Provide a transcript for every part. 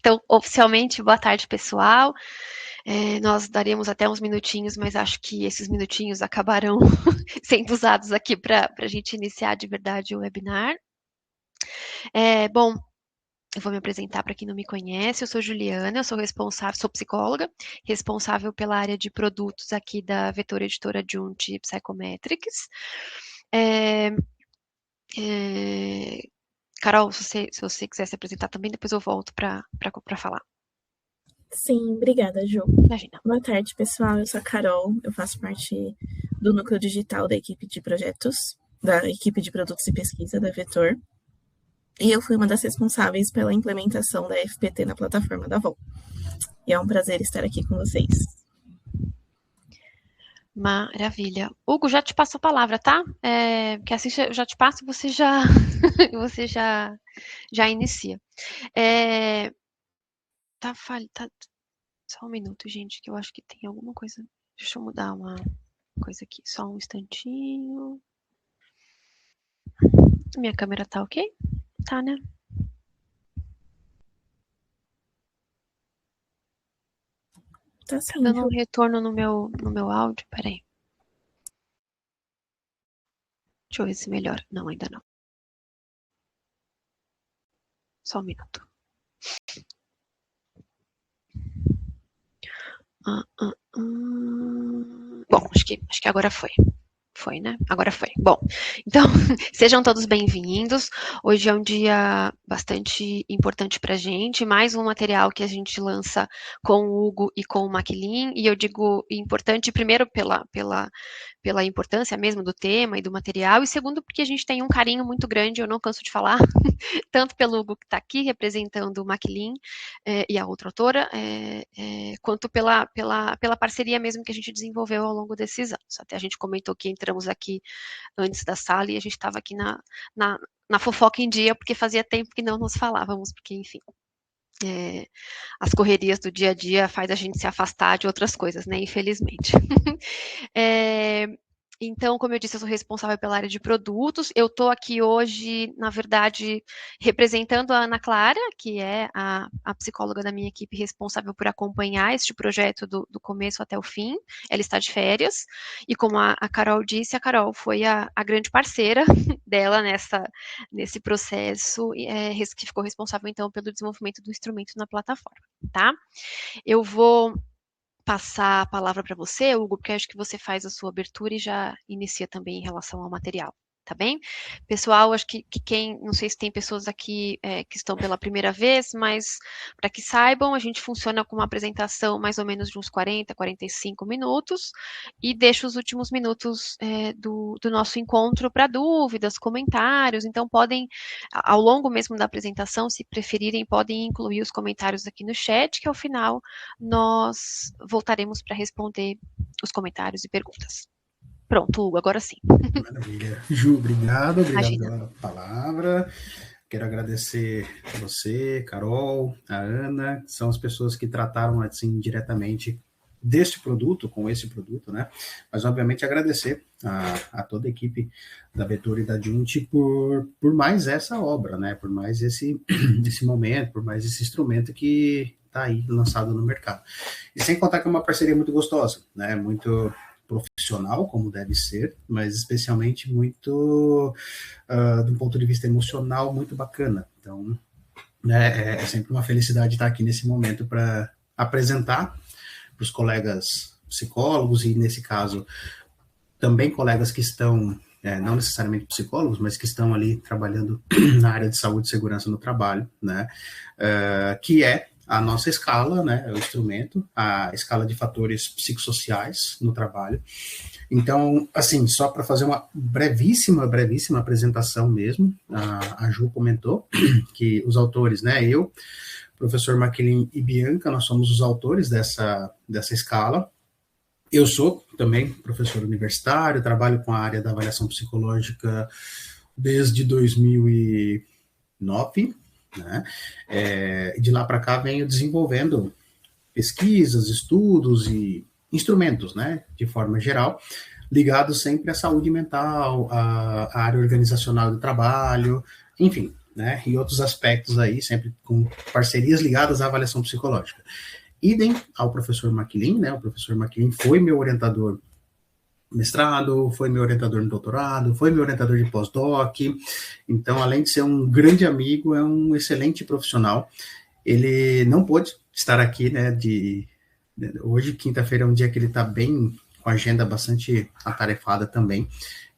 Então, oficialmente, boa tarde, pessoal. Nós daríamos até uns minutinhos, mas acho que esses minutinhos acabarão sendo usados aqui para a gente iniciar de verdade o webinar. Bom, eu vou me apresentar para quem não me conhece. Eu sou Juliana, eu sou psicóloga, responsável pela área de produtos aqui da Vetor Editora Adjunct Psychometrics. Carol, se você quiser se apresentar também, depois eu volto para falar. Sim, obrigada, Ju. Imagina. Boa tarde, pessoal. Eu sou a Carol, eu faço parte do núcleo digital da equipe de projetos, da equipe de produtos e pesquisa da Vetor. E eu fui uma das responsáveis pela implementação da FPT na plataforma da Vol. E é um prazer estar aqui com vocês. Maravilha. Hugo, já te passo a palavra, tá? Porque assim eu já te passo e você já, já inicia. Tá. Só um minuto, gente, que eu acho que tem alguma coisa. Deixa eu mudar uma coisa aqui. Só um instantinho. Minha câmera tá ok? Tá, né? Tá sim, dando um retorno no meu áudio. Peraí. Deixa eu ver se melhora. Não, ainda não. Só um minuto. Bom, acho que agora foi. Foi, né? Agora foi. Bom, então, sejam todos bem-vindos. Hoje é um dia bastante importante para a gente. Mais um material que a gente lança com o Hugo e com o Maquilin. E eu digo importante, primeiro, pela importância mesmo do tema e do material. E segundo, porque a gente tem um carinho muito grande, eu não canso de falar, tanto pelo Hugo que está aqui representando o Maquilin e a outra autora, quanto pela parceria mesmo que a gente desenvolveu ao longo desses anos. Até a gente comentou que entramos aqui antes da sala e a gente estava aqui na fofoca em dia, porque fazia tempo que não nos falávamos, porque, enfim, as correrias do dia a dia faz a gente se afastar de outras coisas, né, infelizmente. Então, como eu disse, eu sou responsável pela área de produtos. Eu estou aqui hoje, na verdade, representando a Ana Clara, que é a psicóloga da minha equipe responsável por acompanhar este projeto do começo até o fim. Ela está de férias. E como a Carol disse, a Carol foi a grande parceira dela nesse processo, que ficou responsável, então, pelo desenvolvimento do instrumento na plataforma, tá? Eu vou passar a palavra para você, Hugo, porque acho que você faz a sua abertura e já inicia também em relação ao material, tá bem? Pessoal, acho que não sei se tem pessoas aqui que estão pela primeira vez, mas para que saibam, a gente funciona com uma apresentação mais ou menos de uns 40, 45 minutos e deixa os últimos minutos do nosso encontro para dúvidas, comentários, então podem, ao longo mesmo da apresentação, se preferirem, podem incluir os comentários aqui no chat, que ao final nós voltaremos para responder os comentários e perguntas. Pronto, Hugo, agora sim. Maravilha. Ju, obrigado pela palavra. Quero agradecer a você, Carol, a Ana, que são as pessoas que trataram, assim, diretamente deste produto, com esse produto, né? Mas, obviamente, agradecer a toda a equipe da Vetor e da Adjunct por mais essa obra, né? Por mais esse momento, por mais esse instrumento que está aí lançado no mercado. E sem contar que é uma parceria muito gostosa, né? Muito profissional, como deve ser, mas especialmente muito, do ponto de vista emocional, muito bacana. Então, né, é sempre uma felicidade estar aqui nesse momento para apresentar para os colegas psicólogos e, nesse caso, também colegas que estão, não necessariamente psicólogos, mas que estão ali trabalhando na área de saúde e segurança no trabalho, né, que é a nossa escala, né, o instrumento, a escala de fatores psicossociais no trabalho. Então, assim, só para fazer uma brevíssima apresentação mesmo, a Ju comentou que os autores, né, eu, professor Maquilin e Bianca, nós somos os autores dessa escala. Eu sou também professor universitário, trabalho com a área da avaliação psicológica desde 2009, né? De lá para cá venho desenvolvendo pesquisas, estudos e instrumentos, né, de forma geral, ligados sempre à saúde mental, à área organizacional do trabalho, enfim, né, e outros aspectos aí, sempre com parcerias ligadas à avaliação psicológica. Idem ao professor Maquilin, né, o professor Maquilin foi meu orientador mestrado, foi meu orientador no doutorado, foi meu orientador de pós-doc, então, além de ser um grande amigo, é um excelente profissional. Ele não pôde estar aqui, né, hoje, quinta-feira, é um dia que ele está bem, com a agenda bastante atarefada também,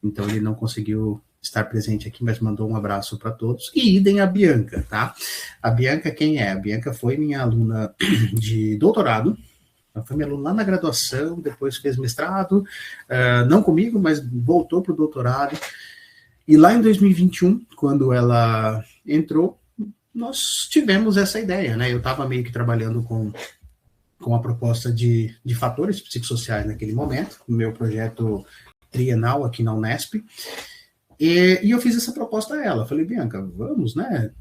então ele não conseguiu estar presente aqui, mas mandou um abraço para todos, e idem a Bianca, tá? A Bianca, quem é? A Bianca foi minha aluna de doutorado, ela foi minha aluna lá na graduação, depois fez mestrado, não comigo, mas voltou para o doutorado, e lá em 2021, quando ela entrou, nós tivemos essa ideia, né? Eu estava meio que trabalhando com a proposta de fatores psicossociais naquele momento, no meu projeto trienal aqui na Unesp, e eu fiz essa proposta a ela. Falei, Bianca, vamos, né,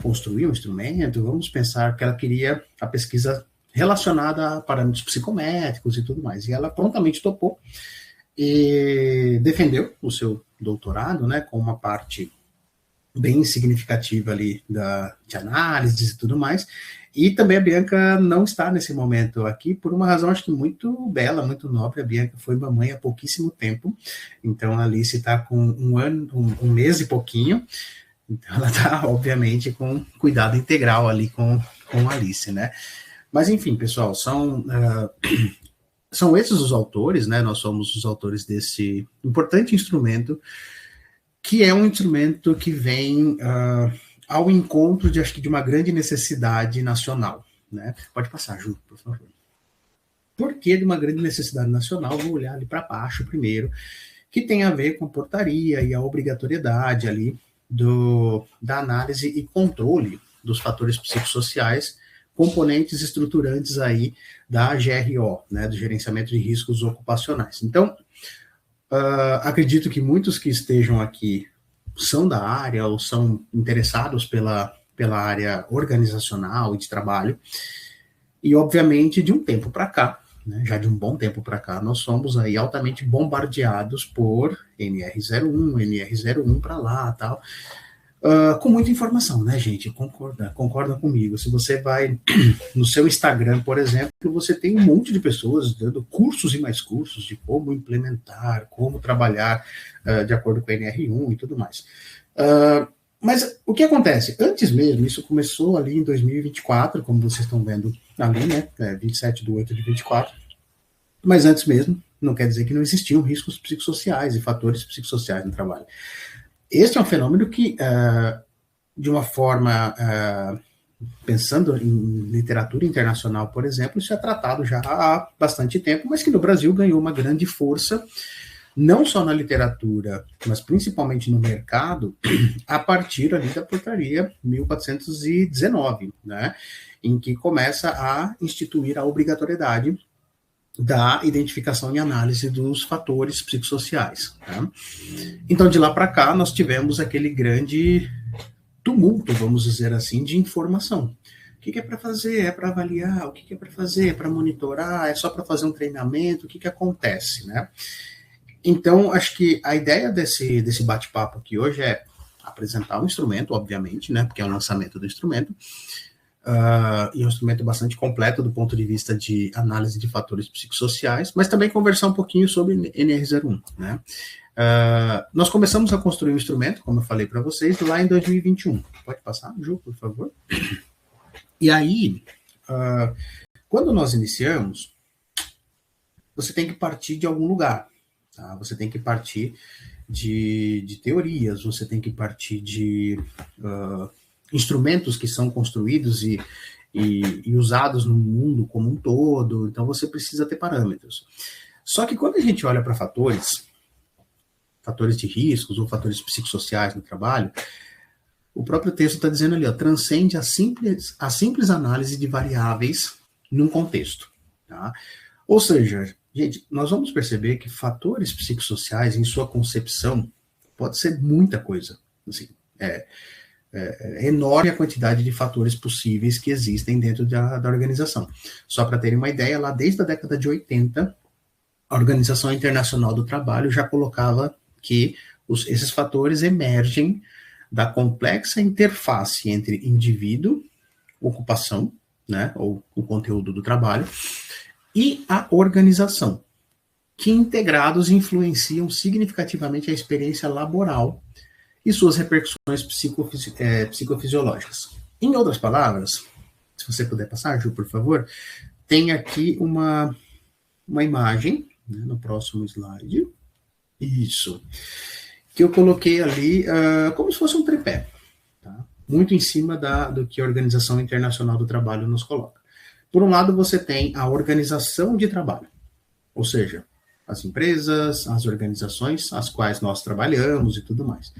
construir um instrumento, vamos pensar que ela queria a pesquisa relacionada a parâmetros psicométricos e tudo mais. E ela prontamente topou e defendeu o seu doutorado, né, com uma parte bem significativa ali de análises e tudo mais. E também a Bianca não está nesse momento aqui por uma razão, acho que muito bela, muito nobre. A Bianca foi mamãe há pouquíssimo tempo, então a Alice está com um mês e pouquinho, então ela está, obviamente, com cuidado integral ali com a Alice, né? Mas, enfim, pessoal, são esses os autores, né? Nós somos os autores desse importante instrumento, que é um instrumento que vem ao encontro acho que de uma grande necessidade nacional, né? Pode passar, Ju, por favor. Por que de uma grande necessidade nacional? Vou olhar ali para baixo primeiro, que tem a ver com a portaria e a obrigatoriedade ali da análise e controle dos fatores psicossociais, componentes estruturantes aí da GRO, né, do Gerenciamento de Riscos Ocupacionais. Então, acredito que muitos que estejam aqui são da área ou são interessados pela área organizacional e de trabalho, e obviamente de um tempo para cá, né, já de um bom tempo para cá, nós somos aí altamente bombardeados por NR01, NR01 para lá, tal, com muita informação, né, gente? Concorda comigo. Se você vai no seu Instagram, por exemplo, você tem um monte de pessoas dando cursos e mais cursos de como implementar, como trabalhar de acordo com a NR1 e tudo mais. Mas o que acontece? Antes mesmo, isso começou ali em 2024, como vocês estão vendo ali, né? 27/8/24. Mas antes mesmo, não quer dizer que não existiam riscos psicossociais e fatores psicossociais no trabalho. Este é um fenômeno que, de uma forma, pensando em literatura internacional, por exemplo, isso é tratado já há bastante tempo, mas que no Brasil ganhou uma grande força, não só na literatura, mas principalmente no mercado, a partir ali da portaria 1419, né, em que começa a instituir a obrigatoriedade da identificação e análise dos fatores psicossociais. Tá? Então, de lá para cá, nós tivemos aquele grande tumulto, vamos dizer assim, de informação. O que é para fazer? É para avaliar? O que é para fazer? É para monitorar? É só para fazer um treinamento? O que acontece? Né? Então, acho que a ideia desse bate-papo aqui hoje é apresentar um instrumento, obviamente, né, porque é o lançamento do instrumento, e é um instrumento bastante completo do ponto de vista de análise de fatores psicossociais, mas também conversar um pouquinho sobre NR01, né? Nós começamos a construir um instrumento, como eu falei para vocês, lá em 2021. Pode passar, Ju, por favor? E aí, quando nós iniciamos, você tem que partir de algum lugar, tá? Você tem que partir de teorias, você tem que partir de instrumentos que são construídos e usados no mundo como um todo, então você precisa ter parâmetros. Só que quando a gente olha para fatores de riscos ou fatores psicossociais no trabalho, o próprio texto está dizendo ali, transcende a simples análise de variáveis num contexto. Tá? Ou seja, gente, nós vamos perceber que fatores psicossociais, em sua concepção, pode ser muita coisa. Assim, é enorme a quantidade de fatores possíveis que existem dentro da organização. Só para terem uma ideia, lá desde a década de 80, a Organização Internacional do Trabalho já colocava que esses fatores emergem da complexa interface entre indivíduo, ocupação, né, ou o conteúdo do trabalho, e a organização, que integrados influenciam significativamente a experiência laboral e suas repercussões psicofisiológicas. Em outras palavras, se você puder passar, Ju, por favor, tem aqui uma imagem, né, no próximo slide, isso, que eu coloquei ali como se fosse um tripé, tá? Muito em cima do que a Organização Internacional do Trabalho nos coloca. Por um lado, você tem a organização de trabalho, ou seja, as empresas, as organizações às quais nós trabalhamos e tudo mais,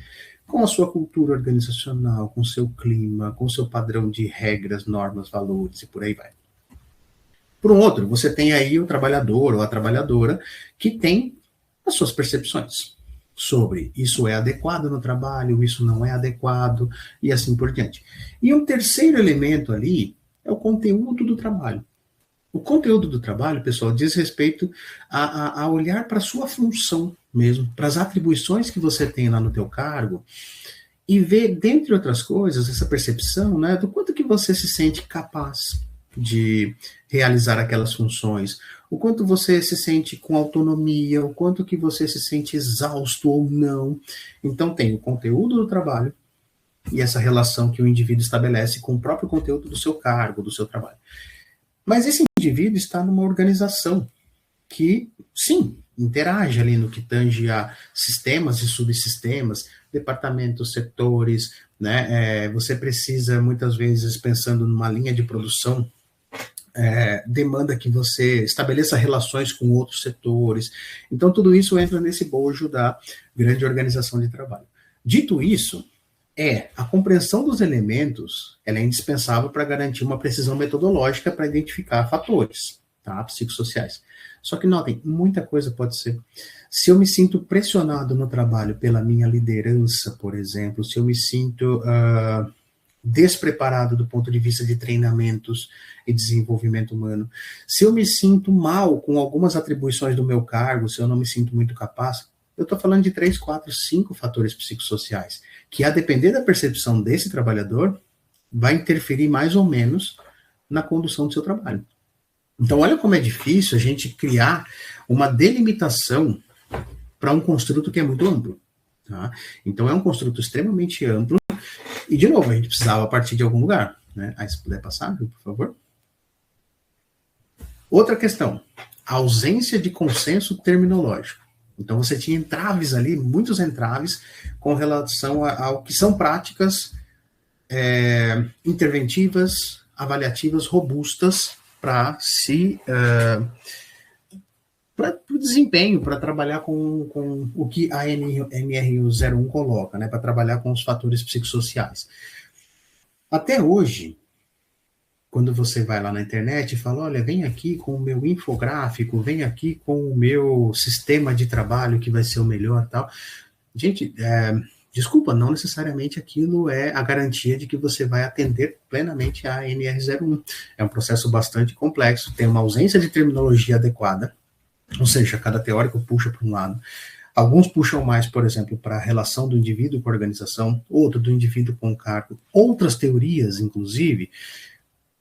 com a sua cultura organizacional, com o seu clima, com o seu padrão de regras, normas, valores e por aí vai. Por um outro, você tem aí o trabalhador ou a trabalhadora que tem as suas percepções sobre isso é adequado no trabalho, isso não é adequado, e assim por diante. E um terceiro elemento ali é o conteúdo do trabalho. O conteúdo do trabalho, pessoal, diz respeito a olhar para a sua função mesmo, para as atribuições que você tem lá no teu cargo, e ver, dentre outras coisas, essa percepção, né, do quanto que você se sente capaz de realizar aquelas funções, o quanto você se sente com autonomia, o quanto que você se sente exausto ou não. Então tem o conteúdo do trabalho e essa relação que o indivíduo estabelece com o próprio conteúdo do seu cargo, do seu trabalho. Mas esse indivíduo está numa organização que, sim, interage ali no que tange a sistemas e subsistemas, departamentos, setores, né? Você precisa, muitas vezes, pensando numa linha de produção, demanda que você estabeleça relações com outros setores. Então, tudo isso entra nesse bojo da grande organização de trabalho. Dito isso, a compreensão dos elementos ela é indispensável para garantir uma precisão metodológica para identificar fatores, tá, psicossociais. Só que notem, muita coisa pode ser. Se eu me sinto pressionado no trabalho pela minha liderança, por exemplo, se eu me sinto despreparado do ponto de vista de treinamentos e desenvolvimento humano, se eu me sinto mal com algumas atribuições do meu cargo, se eu não me sinto muito capaz, eu estou falando de 3, 4, 5 fatores psicossociais, que a depender da percepção desse trabalhador, vai interferir mais ou menos na condução do seu trabalho. Então, olha como é difícil a gente criar uma delimitação para um construto que é muito amplo. Tá? Então, é um construto extremamente amplo, e, de novo, a gente precisava partir de algum lugar. Né? Aí, se puder passar, por favor. Outra questão, a ausência de consenso terminológico. Então, você tinha entraves ali, muitos entraves, com relação ao que são práticas interventivas, avaliativas, robustas, para o desempenho, para trabalhar com o que a NRU01 coloca, né, para trabalhar com os fatores psicossociais. Até hoje, quando você vai lá na internet e fala, olha, vem aqui com o meu infográfico, vem aqui com o meu sistema de trabalho que vai ser o melhor, tal. Gente, desculpa, não necessariamente aquilo é a garantia de que você vai atender plenamente a NR01. É um processo bastante complexo, tem uma ausência de terminologia adequada, ou seja, cada teórico puxa para um lado. Alguns puxam mais, por exemplo, para a relação do indivíduo com a organização, outro do indivíduo com o cargo. Outras teorias, inclusive,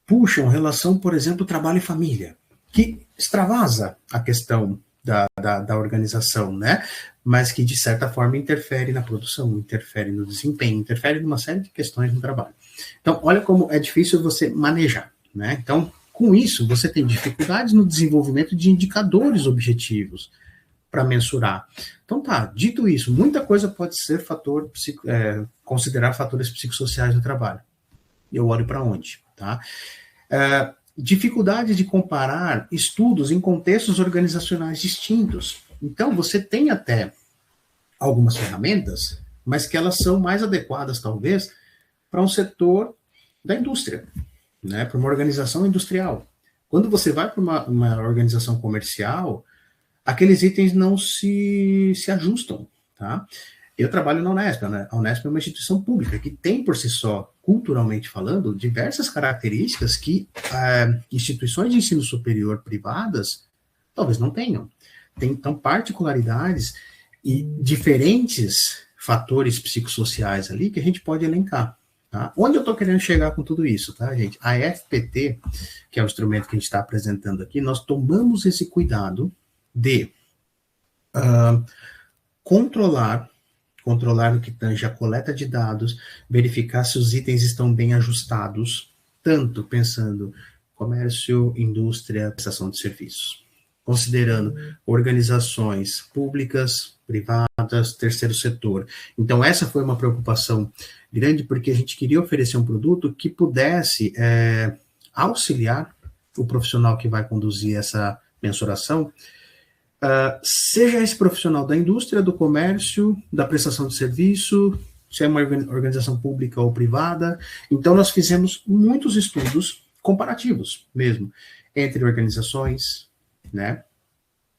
puxam relação, por exemplo, trabalho e família, que extravasa a questão da organização, né? Mas que, de certa forma, interfere na produção, interfere no desempenho, interfere numa série de questões no trabalho. Então, olha como é difícil você manejar, né? Então, com isso, você tem dificuldades no desenvolvimento de indicadores objetivos para mensurar. Então, dito isso, muita coisa pode ser considerar fatores psicossociais do trabalho. Eu olho para onde, tá? Dificuldade de comparar estudos em contextos organizacionais distintos. Então, você tem até algumas ferramentas, mas que elas são mais adequadas, talvez, para um setor da indústria, né, para uma organização industrial. Quando você vai para uma organização comercial, aqueles itens não se ajustam, tá? Eu trabalho na Unesp, né? A Unesp é uma instituição pública que tem, por si só, culturalmente falando, diversas características que instituições de ensino superior privadas talvez não tenham. Tem, então, particularidades e diferentes fatores psicossociais ali que a gente pode elencar. Tá? Onde eu estou querendo chegar com tudo isso, tá, gente? A FPT, que é o instrumento que a gente está apresentando aqui, nós tomamos esse cuidado de controlar no que tange a coleta de dados, verificar se os itens estão bem ajustados, tanto pensando comércio, indústria, prestação de serviços, considerando organizações públicas, privadas, terceiro setor. Então, essa foi uma preocupação grande, porque a gente queria oferecer um produto que pudesse auxiliar o profissional que vai conduzir essa mensuração, seja esse profissional da indústria, do comércio, da prestação de serviço, se é uma organização pública ou privada. Então, nós fizemos muitos estudos comparativos mesmo, entre organizações, né,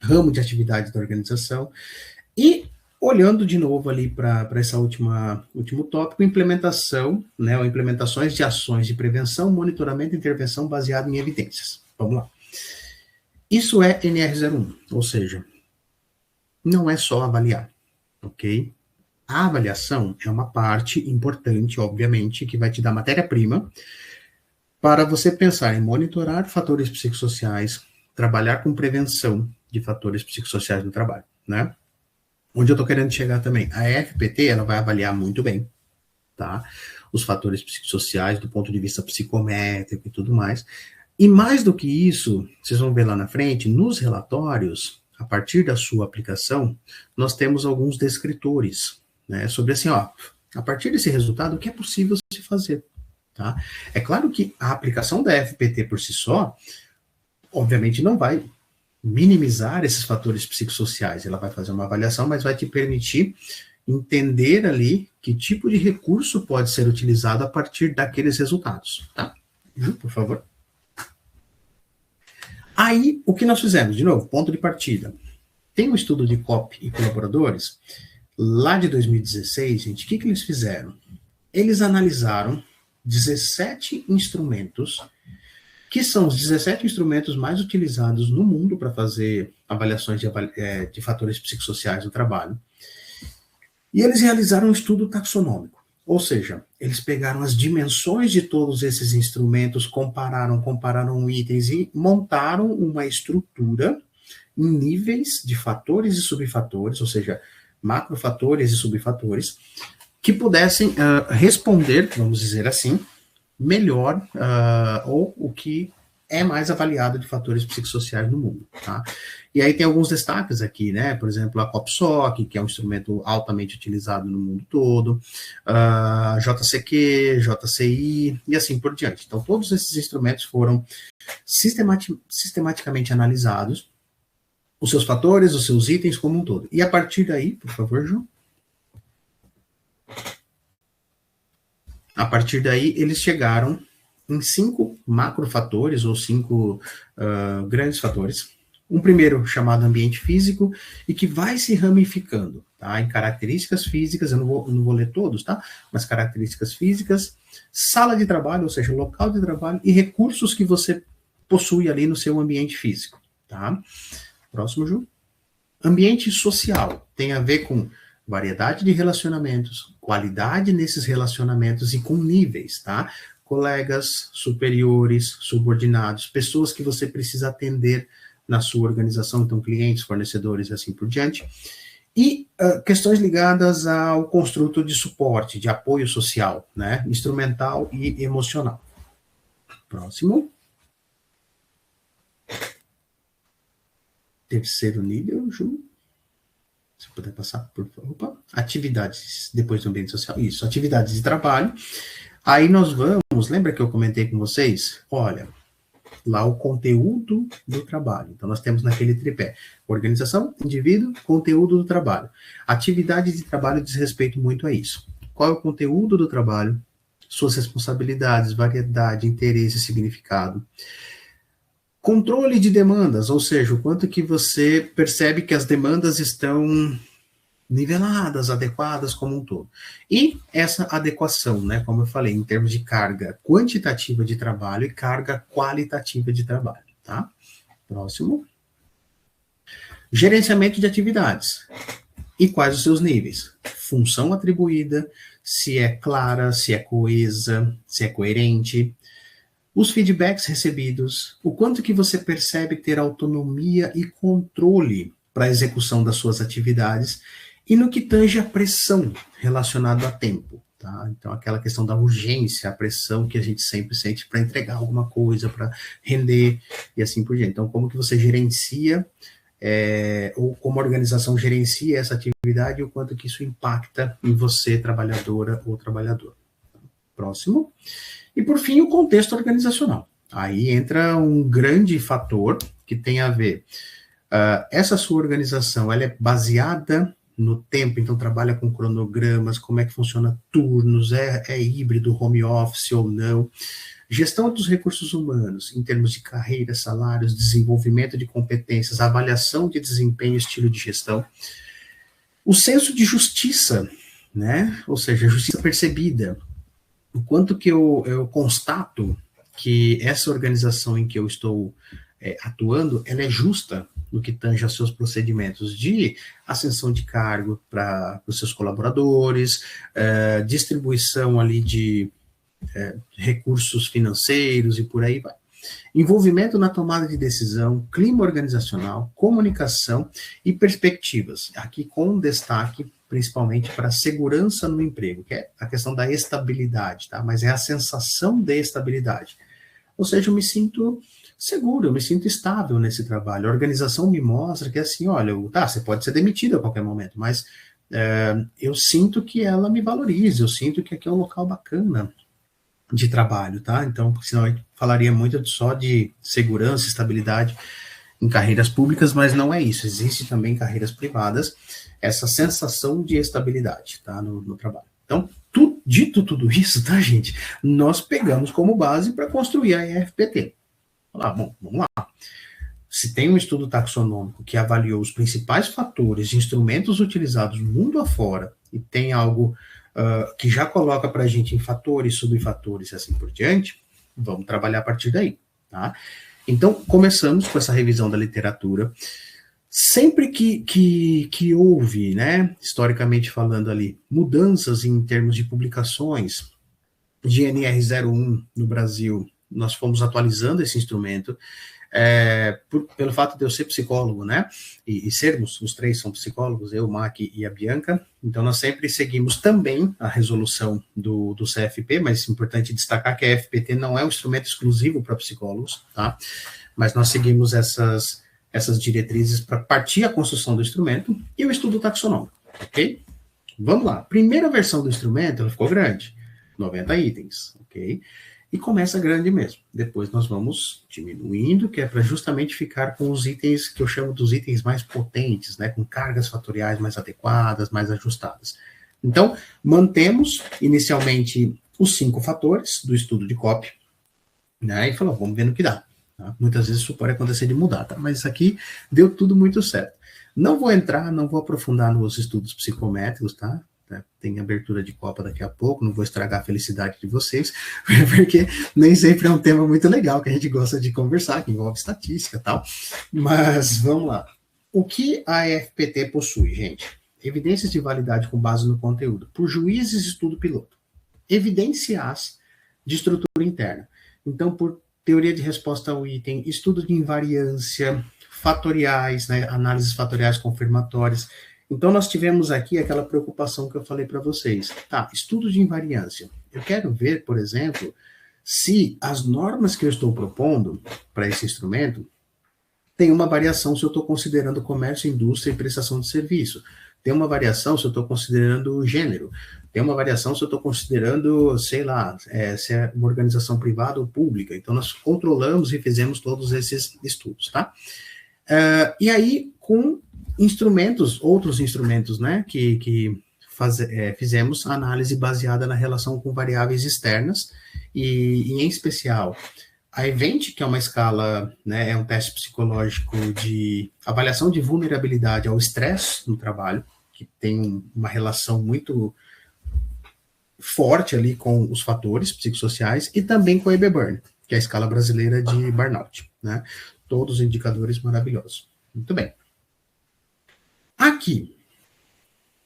ramo de atividade da organização, e olhando de novo ali para esse último tópico, implementação, né, ou implementações de ações de prevenção, monitoramento e intervenção baseado em evidências. Vamos lá. Isso é NR01, ou seja, não é só avaliar, ok? A avaliação é uma parte importante, obviamente, que vai te dar matéria-prima para você pensar em monitorar fatores psicossociais, trabalhar com prevenção de fatores psicossociais no trabalho, né? Onde eu estou querendo chegar também, a FPT, ela vai avaliar muito bem, tá? Os fatores psicossociais do ponto de vista psicométrico e tudo mais. E mais do que isso, vocês vão ver lá na frente, nos relatórios, a partir da sua aplicação, nós temos alguns descritores, né, sobre assim, ó, a partir desse resultado, o que é possível se fazer, tá? É claro que a aplicação da FPT por si só, obviamente não vai minimizar esses fatores psicossociais, ela vai fazer uma avaliação, mas vai te permitir entender ali que tipo de recurso pode ser utilizado a partir daqueles resultados, tá? Por favor. Aí, o que nós fizemos? De novo, ponto de partida. Tem um estudo de COP e colaboradores, lá de 2016, gente, o que eles fizeram? Eles analisaram 17 instrumentos, que são os 17 instrumentos mais utilizados no mundo para fazer avaliações de fatores psicossociais no trabalho. E eles realizaram um estudo taxonômico. Ou seja, eles pegaram as dimensões de todos esses instrumentos, compararam itens e montaram uma estrutura em níveis de fatores e subfatores, ou seja, macrofatores e subfatores, que pudessem responder, vamos dizer assim, melhor ou o que é mais avaliado de fatores psicossociais no mundo, tá? E aí tem alguns destaques aqui, né? Por exemplo, a COPSOC, que é um instrumento altamente utilizado no mundo todo, JCQ, JCI, e assim por diante. Então, todos esses instrumentos foram sistematicamente analisados, os seus fatores, os seus itens como um todo. E a partir daí, por favor, João. A partir daí, eles chegaram em 5 macrofatores, ou 5 grandes fatores. Um primeiro chamado ambiente físico, e que vai se ramificando, tá? Em características físicas, eu não vou ler todos, tá? Mas características físicas, sala de trabalho, ou seja, local de trabalho, e recursos que você possui ali no seu ambiente físico, tá? Próximo, Ju. Ambiente social, tem a ver com variedade de relacionamentos, qualidade nesses relacionamentos e com níveis, tá? Colegas, superiores, subordinados, pessoas que você precisa atender na sua organização, então clientes, fornecedores e assim por diante. E questões ligadas ao construto de suporte, de apoio social, né? Instrumental e emocional. Próximo. Terceiro nível, Ju. Se puder passar, por favor. Opa. Atividades, depois do ambiente social. Isso, atividades de trabalho. Aí nós vamos, lembra que eu comentei com vocês? Olha, lá o conteúdo do trabalho. Então nós temos naquele tripé, organização, indivíduo, conteúdo do trabalho. Atividade de trabalho diz respeito muito a isso. Qual é o conteúdo do trabalho? Suas responsabilidades, variedade, interesse e significado. Controle de demandas, ou seja, o quanto que você percebe que as demandas estão niveladas, adequadas como um todo. E essa adequação, né, como eu falei, em termos de carga quantitativa de trabalho e carga qualitativa de trabalho, tá? Próximo. Gerenciamento de atividades. E quais os seus níveis? função atribuída, se é clara, se é coesa, se é coerente, os feedbacks recebidos, o quanto que você percebe ter autonomia e controle para a execução das suas atividades, e no que tange a pressão relacionada a tempo. Tá? Então, aquela questão da urgência, a pressão que a gente sempre sente para entregar alguma coisa, para render, e assim por diante. Então, como que você gerencia, ou como a organização gerencia essa atividade, e o quanto que isso impacta em você, trabalhadora ou trabalhador. Próximo. E, por fim, o contexto organizacional. Aí entra um grande fator que tem a ver. Essa sua organização, ela é baseada no tempo, então trabalha com cronogramas, como é que funciona turnos, é híbrido, home office ou não. Gestão dos recursos humanos, em termos de carreira, salários, desenvolvimento de competências, avaliação de desempenho, estilo de gestão. O senso de justiça, né? Ou seja, justiça percebida. O quanto que eu constato que essa organização em que eu estou atuando, ela é justa no que tange aos seus procedimentos de ascensão de cargo para os seus colaboradores, distribuição ali de recursos financeiros e por aí vai. Envolvimento na tomada de decisão, clima organizacional, comunicação e perspectivas. Aqui com destaque principalmente para a segurança no emprego, que é a questão da estabilidade, tá? Mas é a sensação de estabilidade. Ou seja, eu me sinto seguro, eu me sinto estável nesse trabalho. A organização me mostra que assim, olha, você pode ser demitido a qualquer momento, mas eu sinto que ela me valoriza, eu sinto que aqui é um local bacana de trabalho, tá? Então, porque senão eu falaria muito só de segurança, estabilidade em carreiras públicas, mas não é isso. Existe também carreiras privadas, essa sensação de estabilidade, tá? No trabalho. Então, dito tudo isso, tá, gente? Nós pegamos como base para construir a EFPT. Bom, vamos lá. Se tem um estudo taxonômico que avaliou os principais fatores de instrumentos utilizados mundo afora e tem algo que já coloca para a gente em fatores, subfatores e assim por diante, vamos trabalhar a partir daí, tá? Então, começamos com essa revisão da literatura. Sempre que houve, né, historicamente falando ali, mudanças em termos de publicações, GNR01 no Brasil, nós fomos atualizando esse instrumento, pelo fato de eu ser psicólogo, né, e sermos, os três são psicólogos, eu, o Mac e a Bianca, então nós sempre seguimos também a resolução do CFP, mas é importante destacar que a FPT não é um instrumento exclusivo para psicólogos, tá, mas nós seguimos essas diretrizes para partir a construção do instrumento e o estudo taxonômico, ok? Vamos lá, primeira versão do instrumento, ela ficou grande, 90 itens, ok? E começa grande mesmo. Depois nós vamos diminuindo, que é para justamente ficar com os itens que eu chamo dos itens mais potentes, né, com cargas fatoriais mais adequadas, mais ajustadas. Então, mantemos inicialmente os 5 fatores do estudo de copy, né, e falou, vamos ver no que dá. Tá? Muitas vezes isso pode acontecer de mudar, tá? Mas isso aqui deu tudo muito certo. Não vou aprofundar nos estudos psicométricos, tá? Tem abertura de Copa daqui a pouco, não vou estragar a felicidade de vocês, porque nem sempre é um tema muito legal que a gente gosta de conversar, que envolve estatística e tal, mas vamos lá. O que a FPT possui, gente? Evidências de validade com base no conteúdo, por juízes de estudo piloto. Evidências de estrutura interna. Então, por teoria de resposta ao item, estudo de invariância, fatoriais, né, análises fatoriais confirmatórias. Então, nós tivemos aqui aquela preocupação que eu falei para vocês. Tá, estudo de invariância. Eu quero ver, por exemplo, se as normas que eu estou propondo para esse instrumento tem uma variação se eu estou considerando comércio, indústria e prestação de serviço. Tem uma variação se eu estou considerando gênero. Tem uma variação se eu estou considerando, sei lá, se é uma organização privada ou pública. Então, nós controlamos e fizemos todos esses estudos, tá? E aí, com outros instrumentos, né, que fizemos análise baseada na relação com variáveis externas, e em especial, a EVENT, que é uma escala, né, é um teste psicológico de avaliação de vulnerabilidade ao estresse no trabalho, que tem uma relação muito forte ali com os fatores psicossociais, e também com a EB-Burn, que é a escala brasileira de burnout, né? Todos indicadores maravilhosos. Muito bem. Aqui,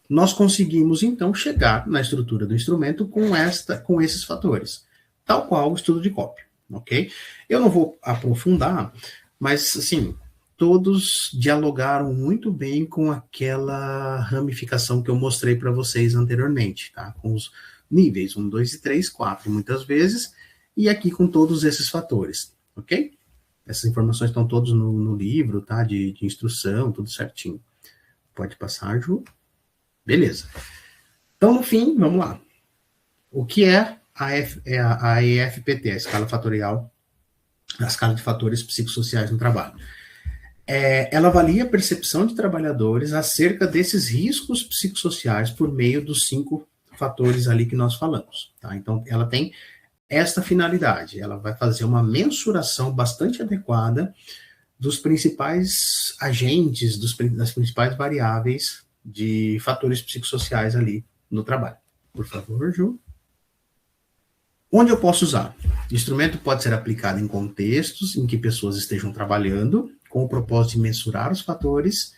nós conseguimos, então, chegar na estrutura do instrumento com esses fatores, tal qual o estudo de copy, ok? Eu não vou aprofundar, mas, assim, todos dialogaram muito bem com aquela ramificação que eu mostrei para vocês anteriormente, tá? Com os níveis 1, 2 e 3, 4, muitas vezes, e aqui com todos esses fatores, ok? Essas informações estão todas no livro, tá? De instrução, tudo certinho. Pode passar, Ju. Beleza. Então, no fim, vamos lá. O que é a EFPT, a escala fatorial, a escala de fatores psicossociais no trabalho? Ela avalia a percepção de trabalhadores acerca desses riscos psicossociais por meio dos 5 fatores ali que nós falamos, tá? Então, ela tem esta finalidade, ela vai fazer uma mensuração bastante adequada dos principais agentes, das principais variáveis de fatores psicossociais ali no trabalho. Por favor, Ju. Onde eu posso usar? O instrumento pode ser aplicado em contextos em que pessoas estejam trabalhando, com o propósito de mensurar os fatores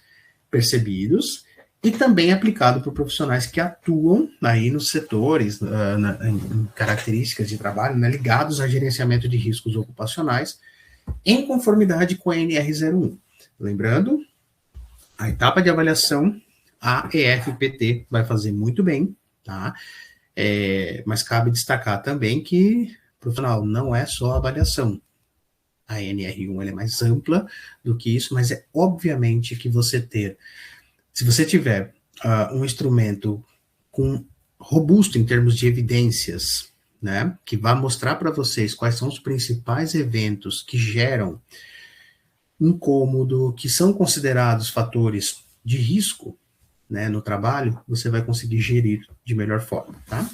percebidos, e também aplicado por profissionais que atuam aí nos setores, em características de trabalho, né, ligados a gerenciamento de riscos ocupacionais, em conformidade com a NR01. Lembrando, a etapa de avaliação, a EFPT vai fazer muito bem, tá? Mas cabe destacar também que, profissional, não é só avaliação. A NR1 ela é mais ampla do que isso, mas é obviamente que se você tiver um instrumento robusto em termos de evidências, né, que vai mostrar para vocês quais são os principais eventos que geram incômodo, que são considerados fatores de risco, né, no trabalho, você vai conseguir gerir de melhor forma, tá?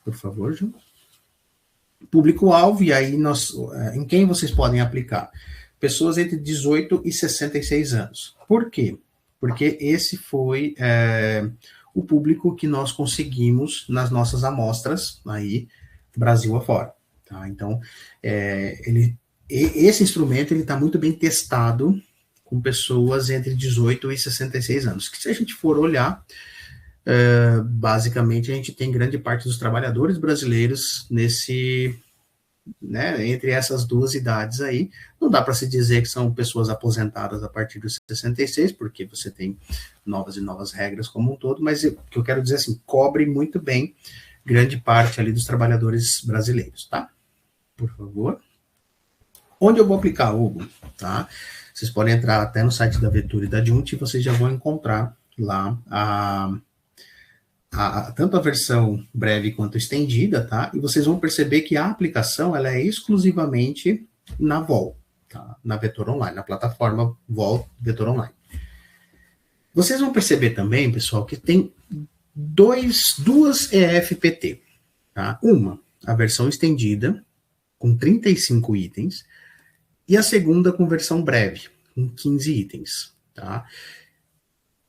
Por favor, Ju. Público-alvo, e aí em quem vocês podem aplicar? Pessoas entre 18 e 66 anos. Por quê? Porque esse foi o público que nós conseguimos nas nossas amostras aí, Brasil afora. Tá? Então, esse instrumento está muito bem testado com pessoas entre 18 e 66 anos. Que se a gente for olhar, basicamente a gente tem grande parte dos trabalhadores brasileiros entre essas duas idades aí. Não dá para se dizer que são pessoas aposentadas a partir dos 66, porque você tem novas e novas regras como um todo, mas o que eu quero dizer assim, cobre muito bem grande parte ali dos trabalhadores brasileiros, tá? Por favor. Onde eu vou aplicar, Hugo? Tá? Vocês podem entrar até no site da Vettura e da Adjunct e vocês já vão encontrar lá tanto a versão breve quanto estendida, tá? E vocês vão perceber que a aplicação ela é exclusivamente na VOL, tá? Na Vetor Online, na plataforma VOL Vetor Online. Vocês vão perceber também, pessoal, que tem duas EFPT, tá? Uma, a versão estendida, com 35 itens, e a segunda com versão breve, com 15 itens, tá?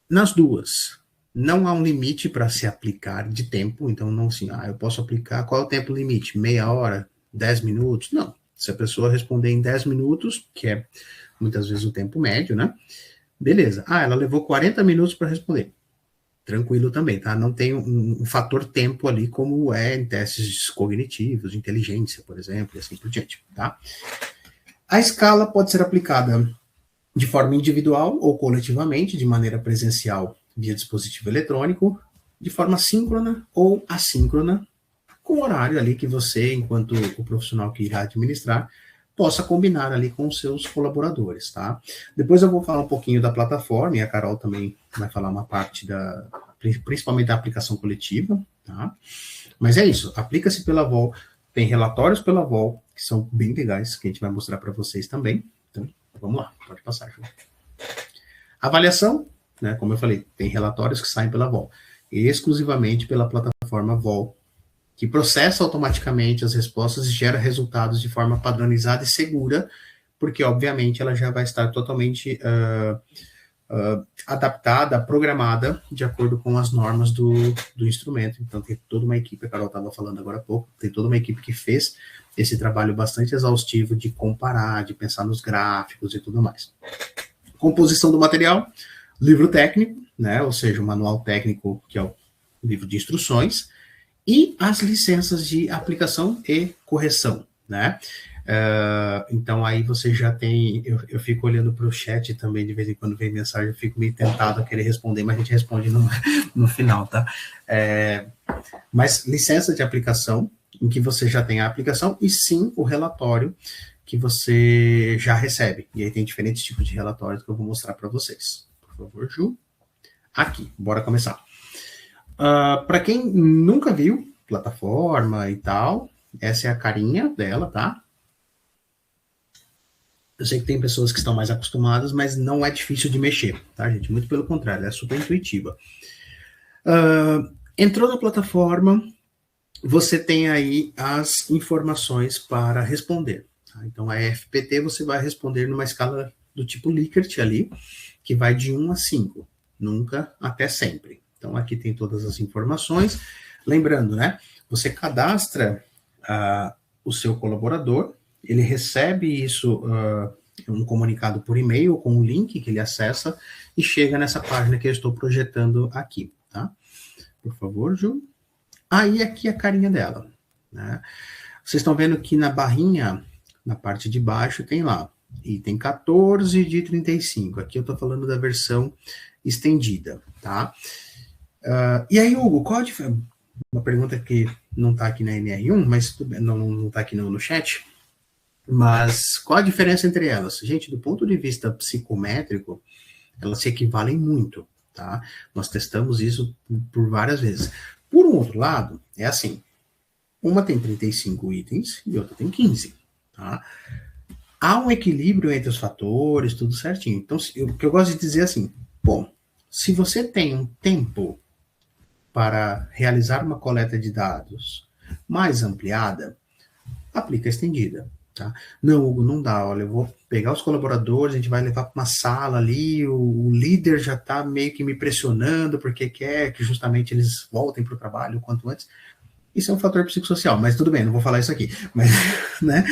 Nas duas, não há um limite para se aplicar de tempo, então não assim, eu posso aplicar, qual é o tempo limite? Meia hora? 10 minutos? Não. Se a pessoa responder em 10 minutos, que é muitas vezes o tempo médio, né? Beleza. Ela levou 40 minutos para responder. Tranquilo também, tá? Não tem um fator tempo ali, como é em testes cognitivos, de inteligência, por exemplo, e assim por diante, tá? A escala pode ser aplicada de forma individual ou coletivamente, de maneira presencial via dispositivo eletrônico, de forma síncrona ou assíncrona, com horário ali que você, enquanto o profissional que irá administrar, possa combinar ali com os seus colaboradores, tá? Depois eu vou falar um pouquinho da plataforma, e a Carol também vai falar uma parte principalmente da aplicação coletiva, tá? Mas é isso, aplica-se pela VOL, tem relatórios pela VOL, que são bem legais, que a gente vai mostrar para vocês também. Então, vamos lá, pode passar, Ju. Avaliação, né, como eu falei, tem relatórios que saem pela VOL, exclusivamente pela plataforma VOL, que processa automaticamente as respostas e gera resultados de forma padronizada e segura, porque, obviamente, ela já vai estar totalmente adaptada, programada, de acordo com as normas do instrumento. Então, tem toda uma equipe, a Carol estava falando agora há pouco, tem toda uma equipe que fez esse trabalho bastante exaustivo de comparar, de pensar nos gráficos e tudo mais. Composição do material, livro técnico, né, ou seja, o manual técnico, que é o livro de instruções, e as licenças de aplicação e correção, né? Então aí você já tem, eu fico olhando para o chat também, de vez em quando vem mensagem, eu fico meio tentado a querer responder, mas a gente responde no final, tá? Mas licença de aplicação, em que você já tem a aplicação, e sim o relatório que você já recebe. E aí tem diferentes tipos de relatórios que eu vou mostrar para vocês. Por favor, Ju. Aqui, bora começar. Para quem nunca viu plataforma e tal, essa é a carinha dela, tá? Eu sei que tem pessoas que estão mais acostumadas, mas não é difícil de mexer, tá, gente? Muito pelo contrário, é super intuitiva. Entrou na plataforma, você tem aí as informações para responder. Tá? Então, a FPT você vai responder numa escala do tipo Likert ali, que vai de 1 a 5, nunca até sempre. Então, aqui tem todas as informações. Lembrando, né? Você cadastra o seu colaborador, ele recebe isso, um comunicado por e-mail com um link que ele acessa e chega nessa página que eu estou projetando aqui, tá? Por favor, Ju. Aí aqui a carinha dela, né? Vocês estão vendo que na barrinha, na parte de baixo, tem lá, item 14 de 35. Aqui eu estou falando da versão estendida, tá? E aí, Hugo, qual a diferença? Uma pergunta que não está aqui na NR1, mas não está aqui no chat. Mas qual a diferença entre elas? Gente, do ponto de vista psicométrico, elas se equivalem muito, tá? Nós testamos isso por várias vezes. Por um outro lado, é assim, uma tem 35 itens e outra tem 15, tá? Há um equilíbrio entre os fatores, tudo certinho. Então, o que eu gosto de dizer é assim, bom, se você tem um tempo para realizar uma coleta de dados mais ampliada, aplica a estendida. Tá? Não, Hugo, não dá. Olha, eu vou pegar os colaboradores, a gente vai levar para uma sala ali, o líder já está meio que me pressionando porque quer que justamente eles voltem para o trabalho o quanto antes. Isso é um fator psicossocial, mas tudo bem, não vou falar isso aqui. Mas, né,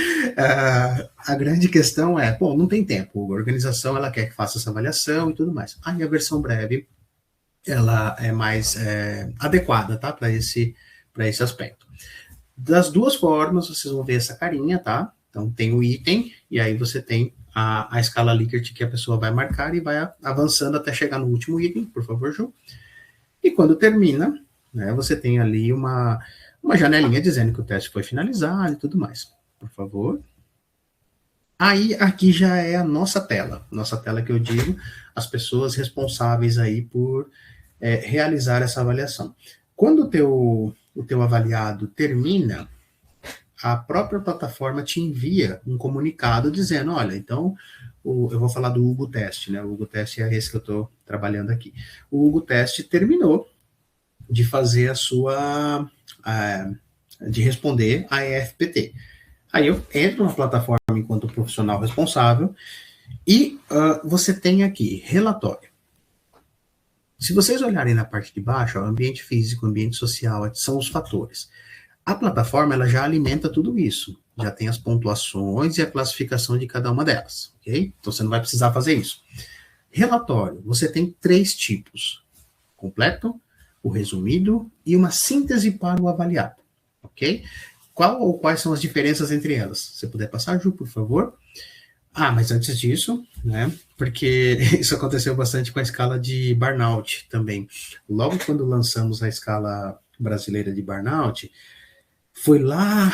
a grande questão é, bom, não tem tempo, a organização ela quer que faça essa avaliação e tudo mais. Aí a versão breve, ela é mais adequada, tá, para esse aspecto. Das duas formas, vocês vão ver essa carinha, tá? Então, tem o item, e aí você tem a escala Likert que a pessoa vai marcar e vai avançando até chegar no último item, por favor, Ju. E quando termina, né, você tem ali uma janelinha dizendo que o teste foi finalizado e tudo mais. Por favor. Aí, aqui já é a nossa tela que eu digo, as pessoas responsáveis aí por realizar essa avaliação. Quando o teu avaliado termina, a própria plataforma te envia um comunicado dizendo, olha, então, eu vou falar do Hugo Teste, né? O Hugo Teste é esse que eu estou trabalhando aqui. O Hugo Teste terminou de fazer de responder a EFPT. Aí eu entro na plataforma enquanto profissional responsável e você tem aqui relatório. Se vocês olharem na parte de baixo, ó, ambiente físico, ambiente social, são os fatores. A plataforma ela já alimenta tudo isso. Já tem as pontuações e a classificação de cada uma delas. Ok? Então você não vai precisar fazer isso. Relatório, você tem 3 tipos. Completo, o resumido e uma síntese para o avaliado. Ok? Qual ou quais são as diferenças entre elas? Se você puder passar, Ju, por favor. Mas antes disso, né, porque isso aconteceu bastante com a escala de burnout também. Logo quando lançamos a escala brasileira de burnout, foi lá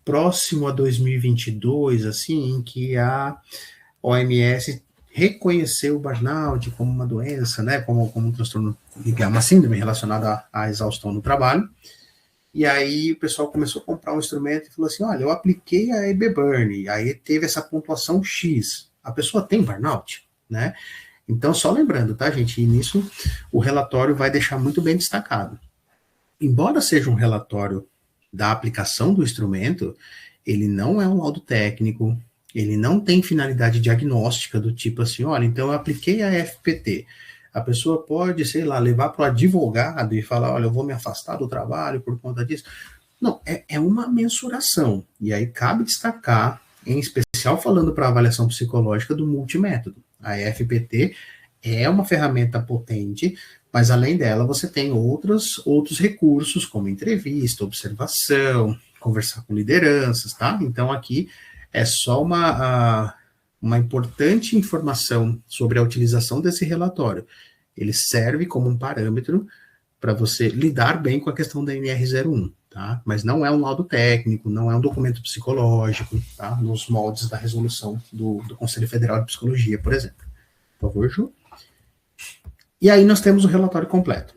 próximo a 2022, assim, em que a OMS reconheceu o burnout como uma doença, né, como um transtorno, uma síndrome relacionada à exaustão no trabalho. E aí o pessoal começou a comprar um instrumento e falou assim, olha, eu apliquei a EB-Burn, aí teve essa pontuação X. A pessoa tem burnout, né? Então, só lembrando, tá, gente? E nisso o relatório vai deixar muito bem destacado. Embora seja um relatório da aplicação do instrumento, ele não é um laudo técnico, ele não tem finalidade diagnóstica do tipo assim, olha, então eu apliquei a FPT. A pessoa pode, sei lá, levar para o advogado e falar, olha, eu vou me afastar do trabalho por conta disso. Não, é uma mensuração. E aí cabe destacar, em especial falando para a avaliação psicológica do multimétodo. A FPT é uma ferramenta potente, mas além dela você tem outros recursos, como entrevista, observação, conversar com lideranças, tá? Então aqui é só uma importante informação sobre a utilização desse relatório. Ele serve como um parâmetro para você lidar bem com a questão da NR01, tá? Mas não é um laudo técnico, não é um documento psicológico, tá? Nos moldes da resolução do Conselho Federal de Psicologia, por exemplo. Por favor, Ju. E aí nós temos o relatório completo.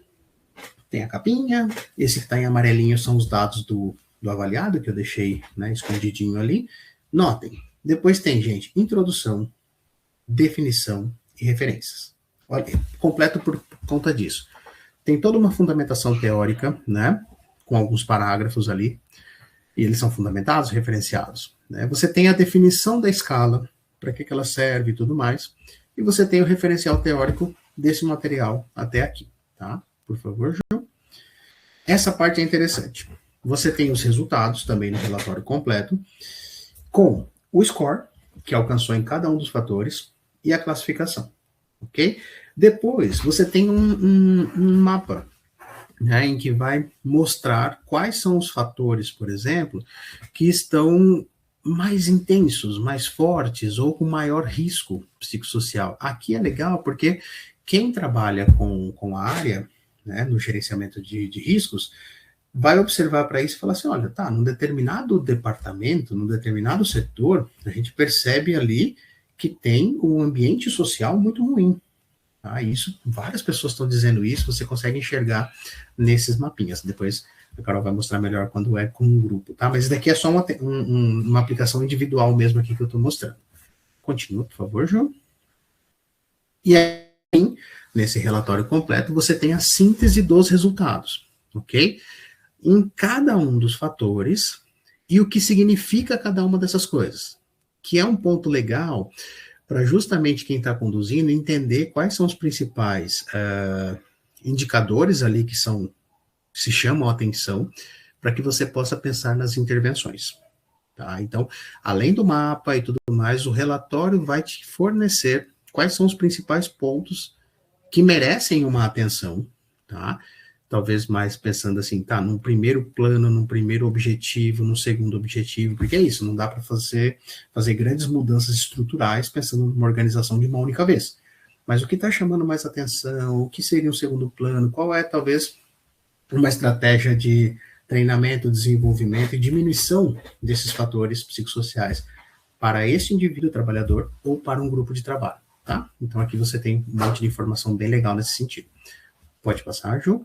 Tem a capinha, esse que está em amarelinho são os dados do avaliado, que eu deixei, né, escondidinho ali. Notem, depois tem, gente, introdução, definição e referências. Olha, completo por conta disso. Tem toda uma fundamentação teórica, né, com alguns parágrafos ali, e eles são fundamentados, referenciados. Né? Você tem a definição da escala, para que ela serve e tudo mais, e você tem o referencial teórico desse material até aqui, tá? Por favor, Ju. Essa parte é interessante. Você tem os resultados também no relatório completo, com o score, que alcançou em cada um dos fatores, e a classificação, ok? Depois, você tem um mapa, né, em que vai mostrar quais são os fatores, por exemplo, que estão mais intensos, mais fortes, ou com maior risco psicossocial. Aqui é legal porque quem trabalha com a área, né, no gerenciamento de riscos, vai observar para isso e falar assim, olha, tá, num determinado departamento, num determinado setor, a gente percebe ali que tem um ambiente social muito ruim. Tá? Isso, várias pessoas estão dizendo isso, você consegue enxergar nesses mapinhas. Depois a Carol vai mostrar melhor quando é com um grupo, tá? Mas isso daqui é só uma aplicação individual mesmo aqui que eu estou mostrando. Continua, por favor, João. E aí, nesse relatório completo, você tem a síntese dos resultados, ok? Em cada um dos fatores e o que significa cada uma dessas coisas, que é um ponto legal para justamente quem está conduzindo entender quais são os principais indicadores ali que se chamam a atenção para que você possa pensar nas intervenções. Tá? Então, além do mapa e tudo mais, o relatório vai te fornecer quais são os principais pontos que merecem uma atenção, tá? Talvez mais pensando assim, tá, num primeiro plano, num primeiro objetivo, num segundo objetivo, porque é isso, não dá para fazer grandes mudanças estruturais pensando numa organização de uma única vez. Mas o que está chamando mais atenção, o que seria o segundo plano, qual é, talvez, uma estratégia de treinamento, desenvolvimento e diminuição desses fatores psicossociais para esse indivíduo trabalhador ou para um grupo de trabalho, tá? Então aqui você tem um monte de informação bem legal nesse sentido. Pode passar, Ju.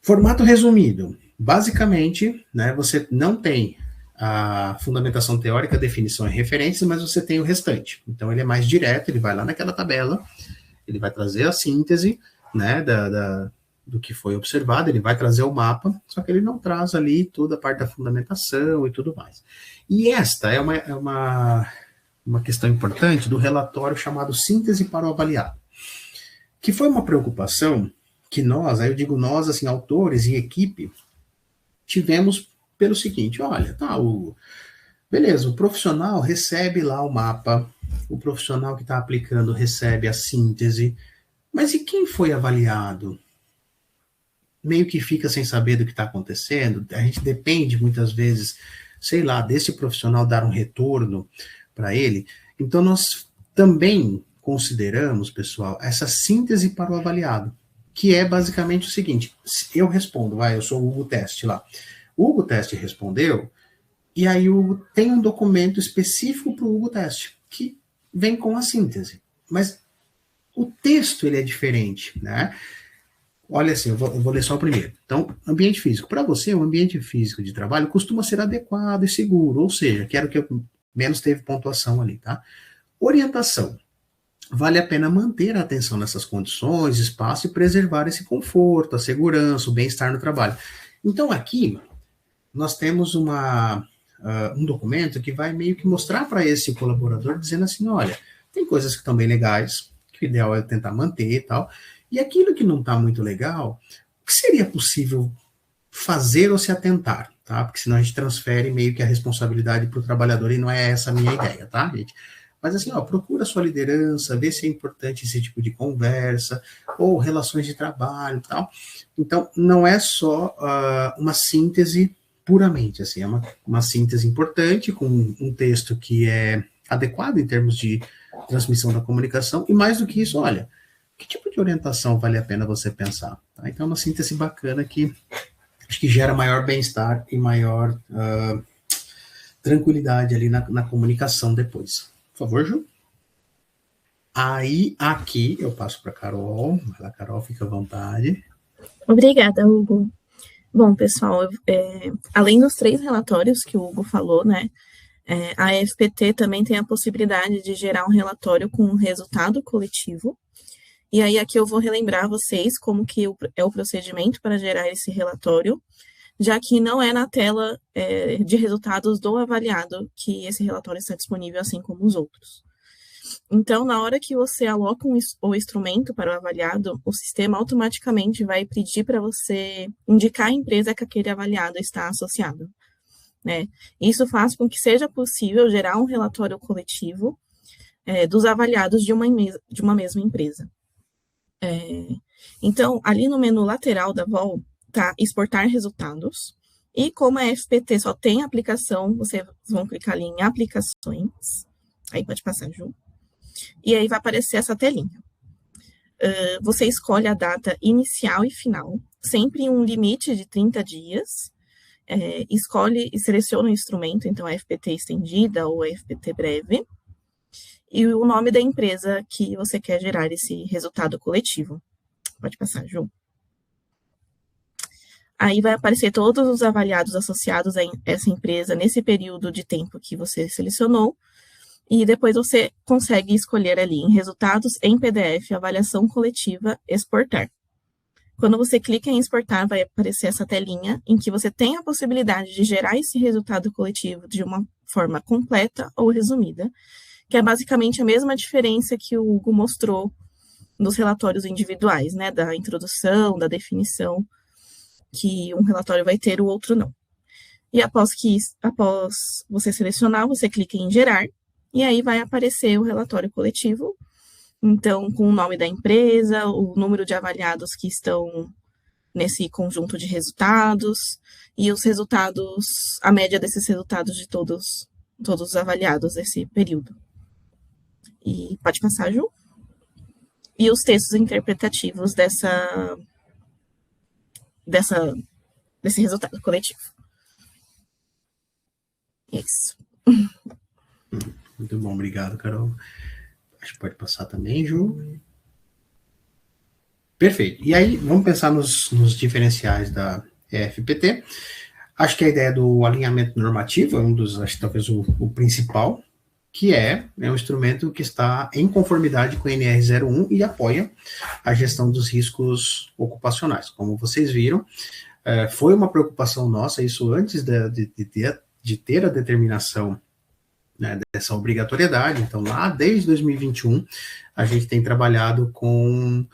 Formato resumido. Basicamente, né, você não tem a fundamentação teórica, definição e referências, mas você tem o restante. Então, ele é mais direto, ele vai lá naquela tabela, ele vai trazer a síntese, né, do que foi observado, ele vai trazer o mapa, só que ele não traz ali toda a parte da fundamentação e tudo mais. E esta é uma questão importante do relatório chamado Síntese para o Avaliado, que foi uma preocupação que nós, aí eu digo nós, assim, autores e equipe, tivemos pelo seguinte, olha, tá, beleza, o profissional recebe lá o mapa, o profissional que está aplicando recebe a síntese, mas e quem foi avaliado? Meio que fica sem saber do que está acontecendo, a gente depende muitas vezes, sei lá, desse profissional dar um retorno para ele, então nós também consideramos, pessoal, essa síntese para o avaliado, que é basicamente o seguinte, eu respondo, eu sou o Hugo Teste lá, o Hugo Teste respondeu, e aí o Hugo tem um documento específico para o Hugo Teste, que vem com a síntese, mas o texto ele é diferente, né? Olha assim, eu vou ler só o primeiro. Então, ambiente físico. Para você, o ambiente físico de trabalho costuma ser adequado e seguro, ou seja, quero que eu menos teve pontuação ali, tá? Orientação. Vale a pena manter a atenção nessas condições, espaço e preservar esse conforto, a segurança, o bem-estar no trabalho. Então, aqui, nós temos um documento que vai meio que mostrar para esse colaborador, dizendo assim, olha, tem coisas que estão bem legais, que o ideal é tentar manter e tal, e aquilo que não está muito legal, o que seria possível fazer ou se atentar, tá? Porque senão a gente transfere meio que a responsabilidade para o trabalhador e não é essa a minha ideia, tá, gente? Mas assim, ó, procura a sua liderança, vê se é importante esse tipo de conversa, ou relações de trabalho e tal. Então, não é só uma síntese puramente, assim, é uma síntese importante, com um texto que é adequado em termos de transmissão da comunicação, e mais do que isso, olha, que tipo de orientação vale a pena você pensar? Tá? Então, é uma síntese bacana que acho que gera maior bem-estar e maior tranquilidade ali na comunicação depois. Por favor, Ju. Aí, aqui, eu passo para a Carol. Vai lá, Carol, fica à vontade. Obrigada, Hugo. Bom, pessoal, além dos 3 relatórios que o Hugo falou, né, a FPT também tem a possibilidade de gerar um relatório com um resultado coletivo. E aí, aqui eu vou relembrar vocês como que é o procedimento para gerar esse relatório, já que não é na tela de resultados do avaliado que esse relatório está disponível, assim como os outros. Então, na hora que você aloca o instrumento para o avaliado, o sistema automaticamente vai pedir para você indicar a empresa que aquele avaliado está associado, né? Isso faz com que seja possível gerar um relatório coletivo dos avaliados de uma mesma empresa. Então, ali no menu lateral da VOL, tá exportar resultados, e como a FPT só tem aplicação, vocês vão clicar ali em aplicações, aí pode passar, Ju, e aí vai aparecer essa telinha. Você escolhe a data inicial e final, sempre em um limite de 30 dias, escolhe e seleciona o instrumento, então a FPT estendida ou a FPT breve, e o nome da empresa que você quer gerar esse resultado coletivo. Pode passar, Ju. Aí vai aparecer todos os avaliados associados a essa empresa nesse período de tempo que você selecionou, e depois você consegue escolher ali em resultados em PDF, avaliação coletiva, exportar. Quando você clica em exportar, vai aparecer essa telinha em que você tem a possibilidade de gerar esse resultado coletivo de uma forma completa ou resumida, que é basicamente a mesma diferença que o Hugo mostrou nos relatórios individuais, né, da introdução, da definição, que um relatório vai ter, o outro não. E após você selecionar, você clica em gerar, e aí vai aparecer o relatório coletivo, então com o nome da empresa, o número de avaliados que estão nesse conjunto de resultados, e os resultados, a média desses resultados de todos os avaliados desse período. E pode passar, Ju? E os textos interpretativos desse resultado coletivo. Isso. Muito bom, obrigado, Carol. Acho que pode passar também, Ju. Perfeito. E aí, vamos pensar nos diferenciais da FPT. Acho que a ideia do alinhamento normativo é acho que talvez o principal, que é um instrumento que está em conformidade com o NR01 e apoia a gestão dos riscos ocupacionais. Como vocês viram, foi uma preocupação nossa, isso antes de ter a determinação, né, dessa obrigatoriedade. Então, lá desde 2021, a gente tem trabalhado com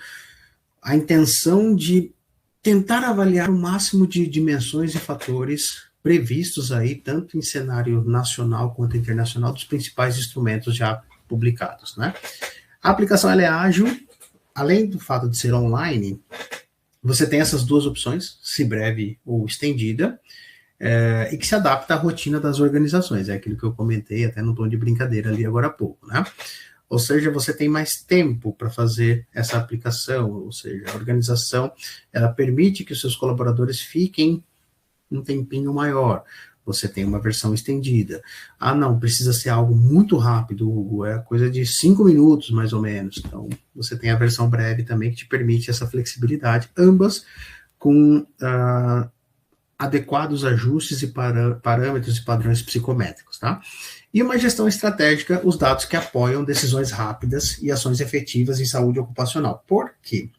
a intenção de tentar avaliar o máximo de dimensões e fatores previstos aí, tanto em cenário nacional quanto internacional, dos principais instrumentos já publicados, né? A aplicação ela é ágil, além do fato de ser online, você tem essas duas opções, se breve ou estendida, e que se adapta à rotina das organizações, é aquilo que eu comentei até no tom de brincadeira ali agora há pouco, né? Ou seja, você tem mais tempo para fazer essa aplicação, ou seja, a organização, ela permite que os seus colaboradores fiquem um tempinho maior. Você tem uma versão estendida. Ah, não, precisa ser algo muito rápido, Hugo, é coisa de 5 minutos, mais ou menos. Então, você tem a versão breve também, que te permite essa flexibilidade, ambas com adequados ajustes e parâmetros e padrões psicométricos, tá? E uma gestão estratégica, os dados que apoiam decisões rápidas e ações efetivas em saúde ocupacional. Por quê?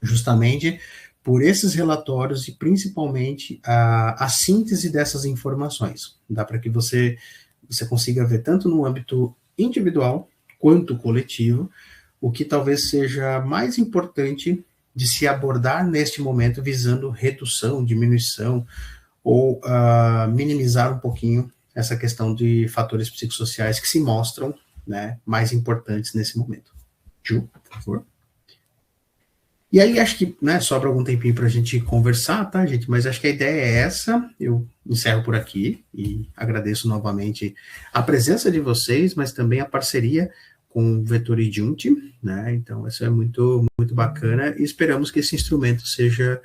Justamente por esses relatórios e principalmente a síntese dessas informações. Dá para que você consiga ver tanto no âmbito individual quanto coletivo, o que talvez seja mais importante de se abordar neste momento, visando redução, diminuição ou minimizar um pouquinho essa questão de fatores psicossociais que se mostram né, mais importantes nesse momento. Ju, por favor. E aí, acho que, né, sobra algum tempinho para a gente conversar, tá, gente? Mas acho que a ideia é essa. Eu encerro por aqui e agradeço novamente a presença de vocês, mas também a parceria com o Vetor e Junti, né? Então, isso é muito, muito bacana e esperamos que esse instrumento seja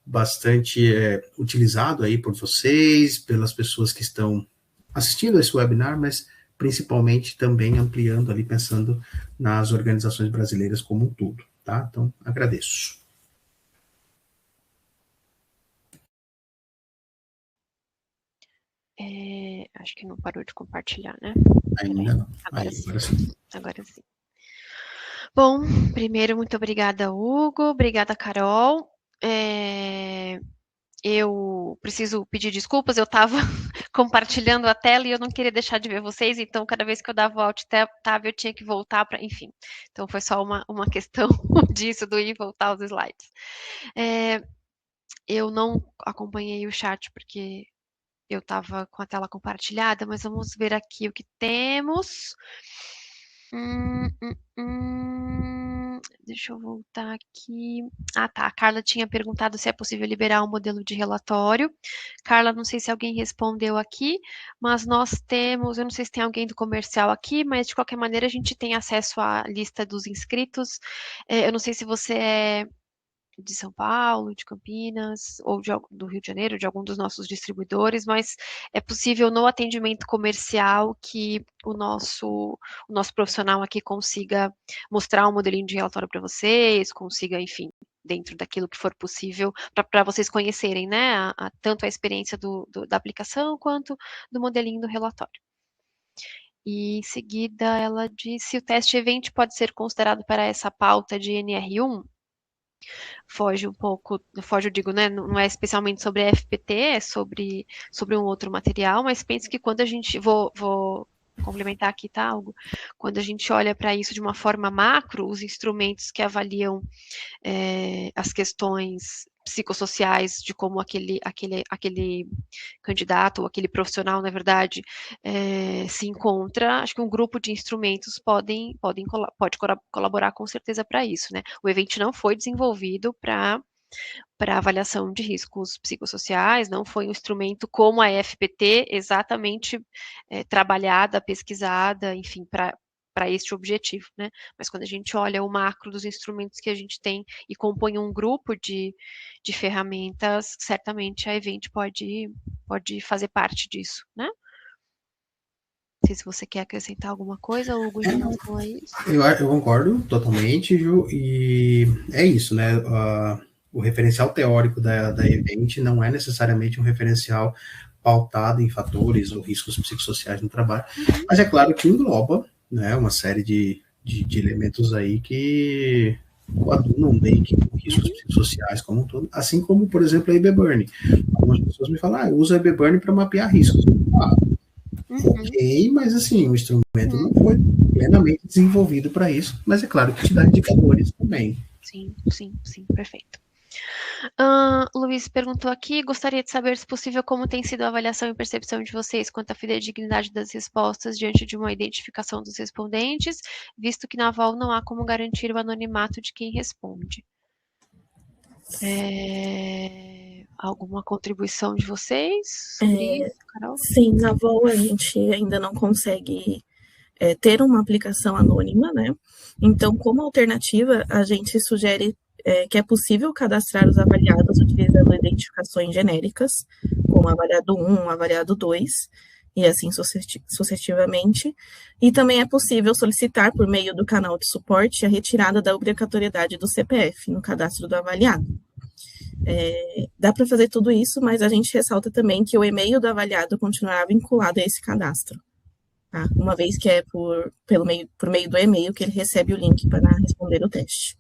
bastante utilizado aí por vocês, pelas pessoas que estão assistindo a esse webinar, mas principalmente também ampliando ali, pensando nas organizações brasileiras como um todo. Tá? Então, agradeço. Acho que não parou de compartilhar, né? Ainda não. Agora agora sim. Agora sim. Bom, primeiro, muito obrigada, Hugo. Obrigada, Carol. Eu preciso pedir desculpas, eu estava compartilhando a tela e eu não queria deixar de ver vocês, então cada vez que eu dava o Alt Tab eu tinha que voltar para, enfim. Então foi só uma questão disso, do ir e voltar os slides. Eu não acompanhei o chat porque eu estava com a tela compartilhada, mas vamos ver aqui o que temos. Deixa eu voltar aqui. Ah, tá. A Carla tinha perguntado se é possível liberar um modelo de relatório. Carla, não sei se alguém respondeu aqui, mas nós temos, eu não sei se tem alguém do comercial aqui, mas de qualquer maneira a gente tem acesso à lista dos inscritos. Eu não sei se você é de São Paulo, de Campinas, ou do Rio de Janeiro, de algum dos nossos distribuidores, mas é possível no atendimento comercial que o nosso profissional aqui consiga mostrar um modelinho de relatório para vocês, consiga, enfim, dentro daquilo que for possível, para vocês conhecerem, né, tanto a experiência da aplicação, quanto do modelinho do relatório. E em seguida ela disse, o teste event pode ser considerado para essa pauta de NR1? Foge um pouco, foge, eu digo, né, não é especialmente sobre FPT, é sobre um outro material, mas penso que quando a gente, vou complementar aqui, tá, algo, quando a gente olha para isso de uma forma macro, os instrumentos que avaliam as questões psicossociais de como aquele candidato ou aquele profissional, na verdade, se encontra, acho que um grupo de instrumentos pode colaborar com certeza para isso, né? O Event não foi desenvolvido para avaliação de riscos psicossociais, não foi um instrumento como a FPT, exatamente trabalhada, pesquisada, enfim, para este objetivo, né? Mas quando a gente olha o macro dos instrumentos que a gente tem e compõe um grupo de ferramentas, certamente a Event pode fazer parte disso, né? Não sei se você quer acrescentar alguma coisa, Hugo, em relação a isso. Eu concordo totalmente, Ju, e é isso, né? O referencial teórico da Event não é necessariamente um referencial pautado em fatores ou riscos psicossociais no trabalho, mas é claro que engloba, né, uma série de elementos aí que coadunam bem com riscos psicossociais como um todo, assim como, por exemplo, a IBburn. Algumas pessoas me falam, eu uso a IBburn para mapear riscos. Ok, mas assim, o instrumento não foi plenamente desenvolvido para isso, mas é claro que te dá indicadores também. Sim, perfeito. Luiz perguntou aqui, gostaria de saber, se possível, como tem sido a avaliação e percepção de vocês quanto à fidedignidade das respostas diante de uma identificação dos respondentes, visto que na Vol não há como garantir o anonimato de quem responde. Alguma contribuição de vocês sobre isso, Carol? Sim, na Vol a gente ainda não consegue ter uma aplicação anônima, né? Então, como alternativa, a gente sugere que é possível cadastrar os avaliados utilizando identificações genéricas, como avaliado 1, avaliado 2, e assim sucessivamente. E também é possível solicitar, por meio do canal de suporte, a retirada da obrigatoriedade do CPF no cadastro do avaliado. Dá para fazer tudo isso, mas a gente ressalta também que o e-mail do avaliado continuará vinculado a esse cadastro, tá? Uma vez que é por meio do e-mail que ele recebe o link para responder o teste.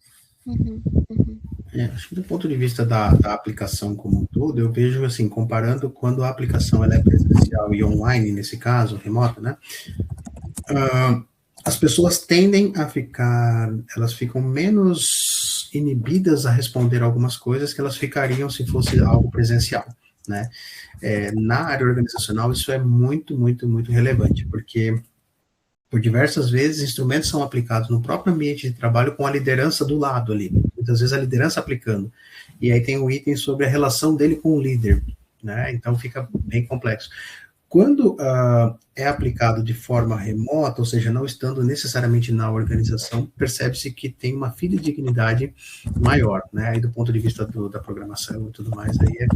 Acho que do ponto de vista da aplicação como um todo, eu vejo assim, comparando quando a aplicação ela é presencial e online, nesse caso, remota, né? As pessoas tendem a elas ficam menos inibidas a responder algumas coisas que elas ficariam se fosse algo presencial, né? Na área organizacional, isso é muito, muito, muito relevante, porque Por diversas vezes, instrumentos são aplicados no próprio ambiente de trabalho com a liderança do lado ali, muitas vezes a liderança aplicando. E aí tem um item sobre a relação dele com o líder, né? Então fica bem complexo. Quando é aplicado de forma remota, ou seja, não estando necessariamente na organização, percebe-se que tem uma fidedignidade maior, né? Aí do ponto de vista da programação e tudo mais, aí é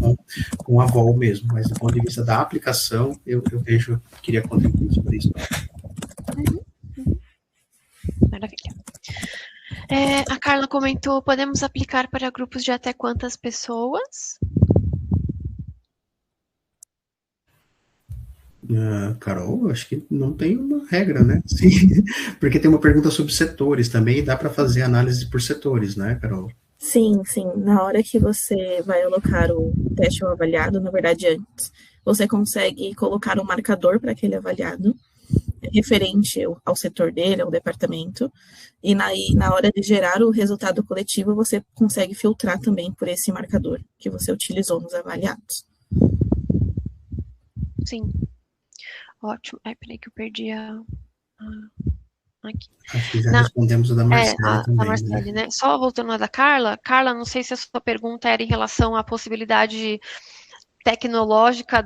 com a VOL mesmo, mas do ponto de vista da aplicação, eu vejo, queria contribuir sobre isso. Maravilha. A Carla comentou, podemos aplicar para grupos de até quantas pessoas? Carol, acho que não tem uma regra, né? Sim, porque tem uma pergunta sobre setores também, e dá para fazer análise por setores, né, Carol? Sim, sim. Na hora que você vai alocar o teste ou avaliado, na verdade, antes, você consegue colocar um marcador para aquele avaliado, referente ao setor dele, ao departamento, e na hora de gerar o resultado coletivo, você consegue filtrar também por esse marcador que você utilizou nos avaliados. Sim. Ótimo. Peraí que eu perdi aqui. Acho que já respondemos a da Marcele também. A Marcele, né? Só voltando a da Carla. Carla, não sei se a sua pergunta era em relação à possibilidade tecnológica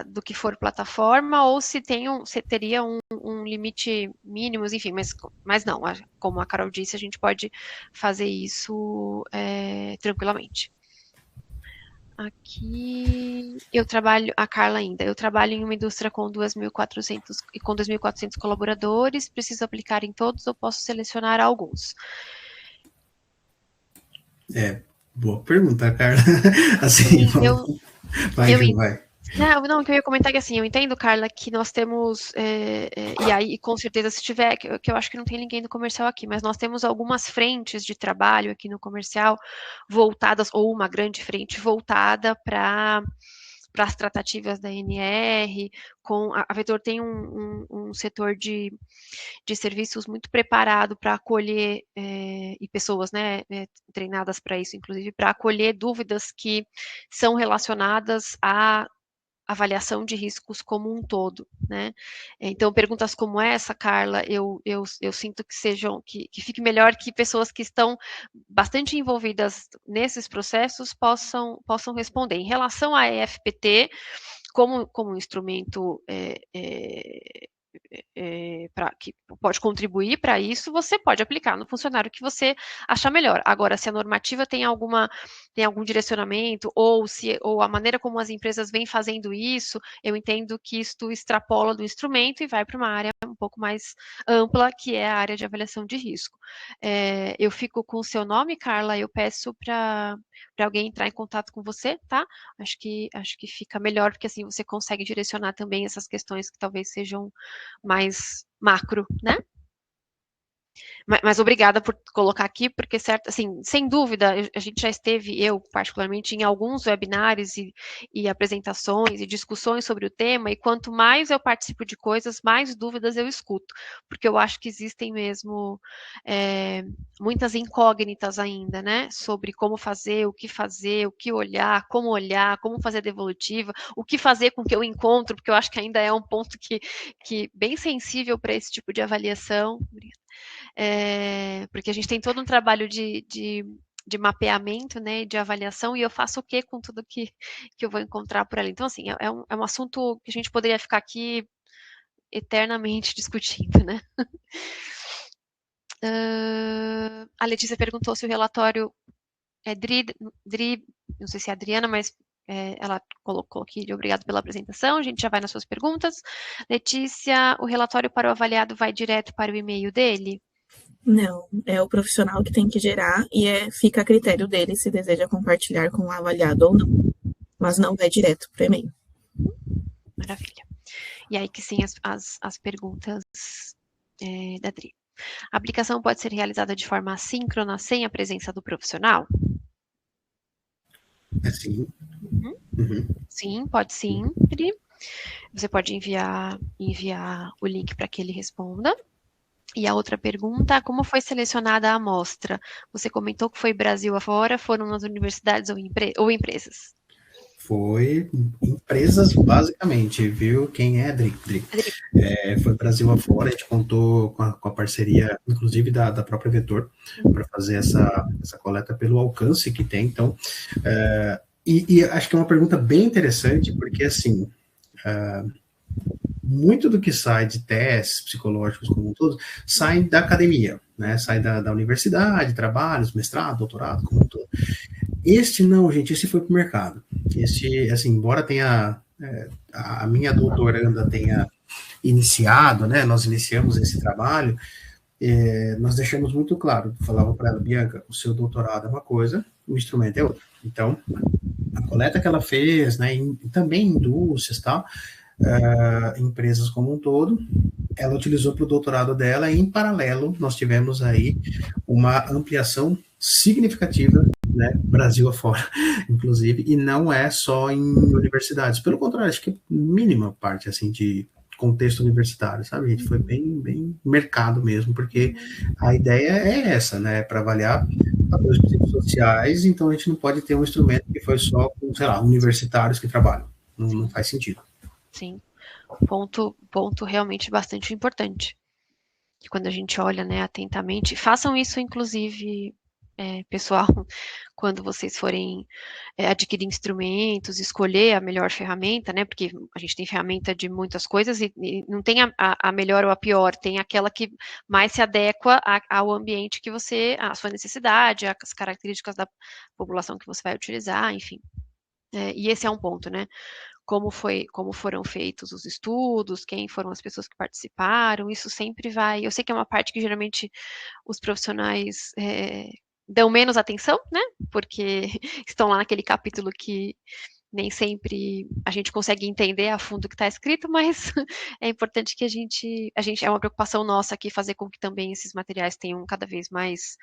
do que for plataforma, ou se teria um limite mínimo, enfim, mas não, como a Carol disse, a gente pode fazer isso tranquilamente. Aqui, a Carla ainda, eu trabalho em uma indústria com 2.400 colaboradores, preciso aplicar em todos ou posso selecionar alguns? Boa pergunta, Carla. Assim, Sim, vai. Não, que eu ia comentar que assim, eu entendo, Carla, que nós temos, e aí com certeza se tiver, que eu acho que não tem ninguém do comercial aqui, mas nós temos algumas frentes de trabalho aqui no comercial voltadas, ou uma grande frente voltada para as tratativas da NR, a Vetor tem um setor de serviços muito preparado para acolher, e pessoas, né, treinadas para isso, inclusive, para acolher dúvidas que são relacionadas à avaliação de riscos como um todo, né? Então, perguntas como essa, Carla, eu sinto que fique melhor que pessoas que estão bastante envolvidas nesses processos possam responder. Em relação à EFPT, como um instrumento que pode contribuir para isso, você pode aplicar no funcionário que você achar melhor. Agora, se a normativa tem algum direcionamento, ou a maneira como as empresas vêm fazendo isso, eu entendo que isto extrapola do instrumento e vai para uma área um pouco mais ampla, que é a área de avaliação de risco. Eu fico com o seu nome, Carla, eu peço para alguém entrar em contato com você, tá? Acho que fica melhor, porque assim você consegue direcionar também essas questões que talvez sejam mais macro, né? Mas obrigada por colocar aqui, porque, certo, assim, sem dúvida, a gente já esteve, eu particularmente, em alguns webinars e apresentações e discussões sobre o tema, e quanto mais eu participo de coisas, mais dúvidas eu escuto, porque eu acho que existem mesmo muitas incógnitas ainda, né, sobre como fazer, o que olhar, como fazer a devolutiva, o que fazer com o que eu encontro, porque eu acho que ainda é um ponto que bem sensível para esse tipo de avaliação. Porque a gente tem todo um trabalho de mapeamento, né, de avaliação, e eu faço o que com tudo que eu vou encontrar por ali. Então, assim, é um assunto que a gente poderia ficar aqui eternamente discutindo, né? A Letícia perguntou se o relatório não sei se é a Adriana, mas ela colocou aqui, obrigado pela apresentação, a gente já vai nas suas perguntas. Letícia, o relatório para o avaliado vai direto para o e-mail dele? Não, é o profissional que tem que gerar e fica a critério dele se deseja compartilhar com o avaliado ou não. Mas não vai direto para o e-mail. Maravilha. E aí que sim, as perguntas da Adri. A aplicação pode ser realizada de forma assíncrona, sem a presença do profissional? Sim. Sim, pode sim, Adri. Você pode enviar o link para que ele responda. E a outra pergunta, como foi selecionada a amostra? Você comentou que foi Brasil afora, foram nas universidades ou empresas? Foi empresas, basicamente, viu? Quem é, Dri? Foi Brasil afora, a gente contou com a parceria, inclusive, da própria Vetor, para fazer essa coleta pelo alcance que tem. Então, e acho que é uma pergunta bem interessante, porque, assim, muito do que sai de testes psicológicos como um todo, sai da academia, né? Sai da universidade, trabalhos, mestrado, doutorado, como um todo. Este não, gente, esse foi para o mercado. Este, assim, embora tenha a minha doutoranda tenha iniciado, né? Nós iniciamos esse trabalho, nós deixamos muito claro, falava para ela, Bianca, o seu doutorado é uma coisa, o instrumento é outro. Então, a coleta que ela fez, né? Também indústrias, tal, empresas como um todo, ela utilizou para o doutorado dela e, em paralelo, nós tivemos aí uma ampliação significativa, né, Brasil afora, inclusive, e não é só em universidades, pelo contrário, acho que mínima parte, assim, de contexto universitário, sabe, gente, foi bem mercado mesmo, porque a ideia é essa, né, para avaliar fatores psicossociais, então a gente não pode ter um instrumento que foi só com, sei lá, universitários que trabalham, não faz sentido. Sim, ponto realmente bastante importante. Que quando a gente olha, né, atentamente, façam isso, inclusive, pessoal, quando vocês forem adquirir instrumentos, escolher a melhor ferramenta, né, porque a gente tem ferramenta de muitas coisas e não tem a melhor ou a pior, tem aquela que mais se adequa ao ambiente que você, à sua necessidade, às características da população que você vai utilizar, enfim. E esse é um ponto, né? Como foram feitos os estudos, quem foram as pessoas que participaram, isso sempre vai. Eu sei que é uma parte que geralmente os profissionais dão menos atenção, né? Porque estão lá naquele capítulo que nem sempre a gente consegue entender a fundo o que está escrito, mas é importante que a gente é uma preocupação nossa aqui fazer com que também esses materiais tenham cada vez mais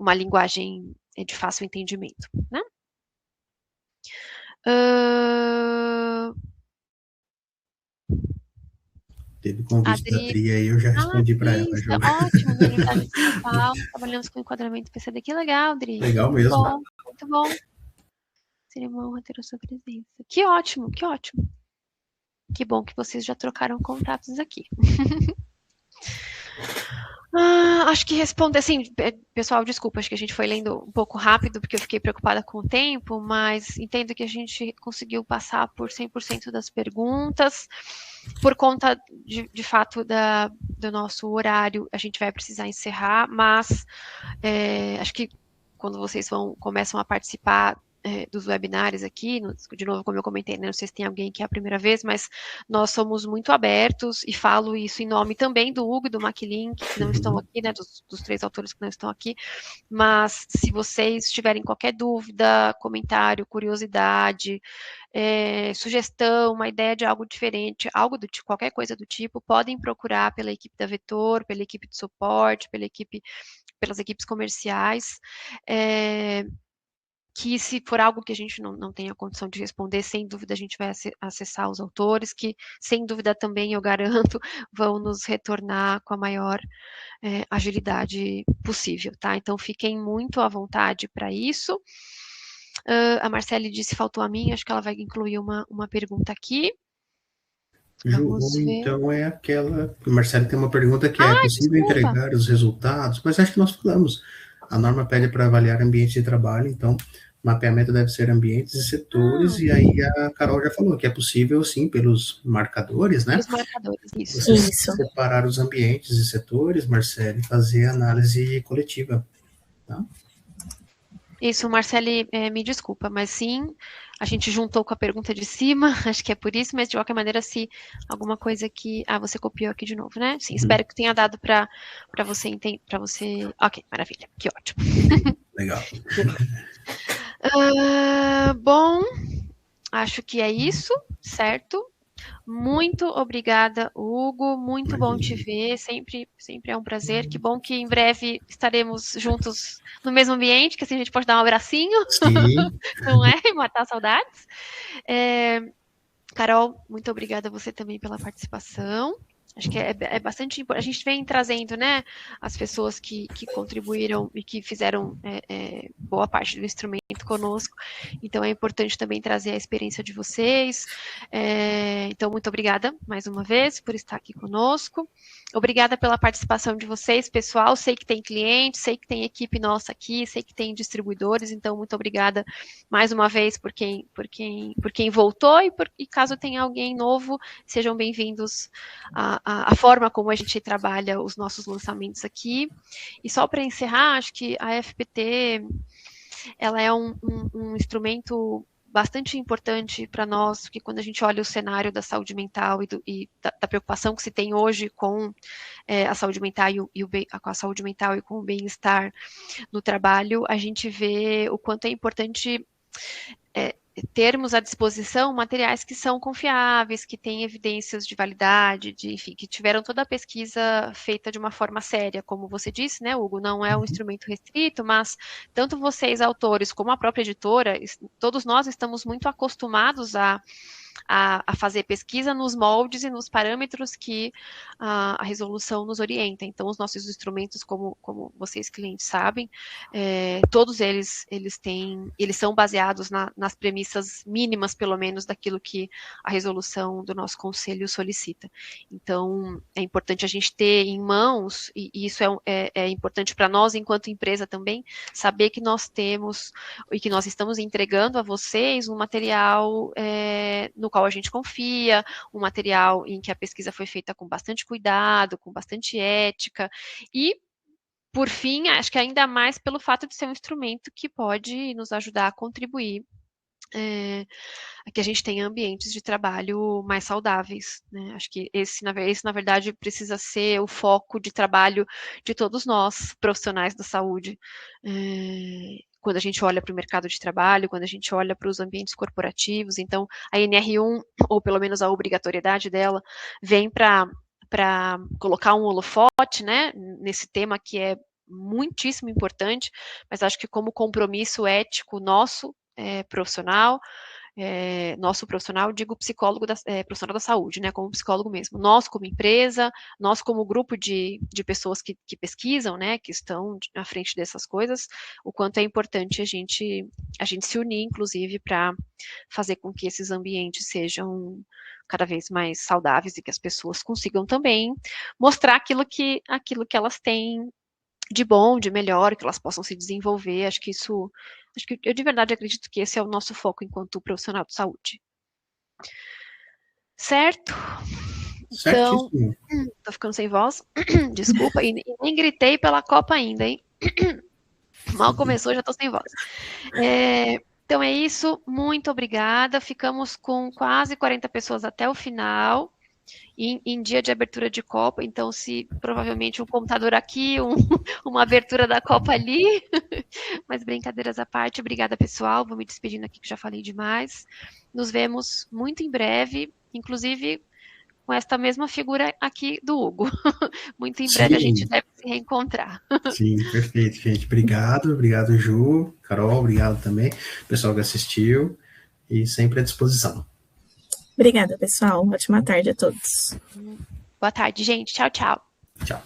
uma linguagem de fácil entendimento, né? Teve convite da Adri aí, eu já respondi para ela. Já. Ótimo, na Unidade de São Paulo, trabalhamos com enquadramento PCD. Que legal, Adri. Legal mesmo. Bom, muito bom. Seria uma honra ter a sua presença. Que ótimo, que ótimo. Que bom que vocês já trocaram contatos aqui. Acho que responde, assim, pessoal, desculpa, acho que a gente foi lendo um pouco rápido, porque eu fiquei preocupada com o tempo, mas entendo que a gente conseguiu passar por 100% das perguntas. Por conta, de fato, do nosso horário, a gente vai precisar encerrar, mas acho que quando vocês começam a participar dos webinários aqui, de novo, como eu comentei, né, não sei se tem alguém que é a primeira vez, mas nós somos muito abertos, e falo isso em nome também do Hugo e do Maclin, que não estão aqui, né, dos 3 autores que não estão aqui, mas se vocês tiverem qualquer dúvida, comentário, curiosidade, sugestão, uma ideia de algo diferente, qualquer coisa do tipo, podem procurar pela equipe da Vetor, pela equipe de suporte, pelas equipes comerciais, que se for algo que a gente não tenha condição de responder, sem dúvida a gente vai acessar os autores, que sem dúvida também, eu garanto, vão nos retornar com a maior agilidade possível, tá? Então fiquem muito à vontade para isso. A Marcele disse, faltou a mim, acho que ela vai incluir uma pergunta aqui. Ju, então é aquela... O Marcelo tem uma pergunta que é possível entregar os resultados, mas acho que nós falamos. A norma pede para avaliar ambiente de trabalho, então mapeamento deve ser ambientes e setores, e aí a Carol já falou que é possível, sim, pelos marcadores, né? Os marcadores, isso. Você separar os ambientes e setores, Marcelo, e fazer análise coletiva, tá? Isso, Marcele, me desculpa, mas sim, a gente juntou com a pergunta de cima, acho que é por isso, mas de qualquer maneira, se alguma coisa que... você copiou aqui de novo, né? Sim, espero que tenha dado para você entender, para você... Ok, maravilha, que ótimo. Legal. Bom, acho que é isso, certo? Muito obrigada, Hugo, muito bom te ver, sempre é um prazer, que bom que em breve estaremos juntos no mesmo ambiente, que assim a gente pode dar um abracinho, não é? Matar saudades. Carol, muito obrigada a você também pela participação. Acho que é bastante importante. A gente vem trazendo, né, as pessoas que contribuíram e que fizeram boa parte do instrumento conosco. Então, é importante também trazer a experiência de vocês. Então, muito obrigada, mais uma vez, por estar aqui conosco. Obrigada pela participação de vocês, pessoal. Sei que tem clientes, sei que tem equipe nossa aqui, sei que tem distribuidores. Então, muito obrigada mais uma vez por quem voltou e caso tenha alguém novo, sejam bem-vindos a forma como a gente trabalha os nossos lançamentos aqui. E só para encerrar, acho que a FPT ela é um instrumento bastante importante para nós, porque quando a gente olha o cenário da saúde mental e da preocupação que se tem hoje com a saúde mental com a saúde mental e com o bem-estar no trabalho, a gente vê o quanto é importante termos à disposição materiais que são confiáveis, que têm evidências de validade, enfim, que tiveram toda a pesquisa feita de uma forma séria, como você disse, né, Hugo, não é um instrumento restrito, mas tanto vocês, autores, como a própria editora, todos nós estamos muito acostumados a fazer pesquisa nos moldes e nos parâmetros que a resolução nos orienta. Então, os nossos instrumentos, como vocês, clientes, sabem, todos eles são baseados nas premissas mínimas, pelo menos, daquilo que a resolução do nosso conselho solicita. Então, é importante a gente ter em mãos, e isso é importante para nós, enquanto empresa também, saber que nós temos e que nós estamos entregando a vocês um material no qual a gente confia, um material em que a pesquisa foi feita com bastante cuidado, com bastante ética, e, por fim, acho que ainda mais pelo fato de ser um instrumento que pode nos ajudar a contribuir que a gente tenha ambientes de trabalho mais saudáveis, né? Acho que esse, na verdade, precisa ser o foco de trabalho de todos nós, profissionais da saúde. Quando a gente olha para o mercado de trabalho, quando a gente olha para os ambientes corporativos, então a NR1, ou pelo menos a obrigatoriedade dela, vem para colocar um holofote, né, nesse tema que é muitíssimo importante, mas acho que como compromisso ético nosso, profissional, nosso profissional, digo psicólogo, profissional da saúde, né, como psicólogo mesmo, nós como empresa, nós como grupo de pessoas que pesquisam, né, que estão à frente dessas coisas, o quanto é importante a gente se unir, inclusive, para fazer com que esses ambientes sejam cada vez mais saudáveis e que as pessoas consigam também mostrar aquilo que elas têm de bom, de melhor, que elas possam se desenvolver. Acho que eu de verdade acredito que esse é o nosso foco enquanto profissional de saúde. Certo? Então, tô ficando sem voz, desculpa, e nem gritei pela Copa ainda, hein? Mal começou, já tô sem voz. Então é isso, muito obrigada, ficamos com quase 40 pessoas até o final. Em dia de abertura de Copa, então se provavelmente um computador aqui, uma abertura da Copa ali, mas brincadeiras à parte, obrigada pessoal, vou me despedindo aqui que já falei demais, nos vemos muito em breve, inclusive com esta mesma figura aqui do Hugo, muito em breve a gente deve se reencontrar. Sim, perfeito, gente, obrigado Ju, Carol, obrigado também, pessoal que assistiu, e sempre à disposição. Obrigada, pessoal. Ótima tarde a todos. Boa tarde, gente. Tchau, tchau. Tchau.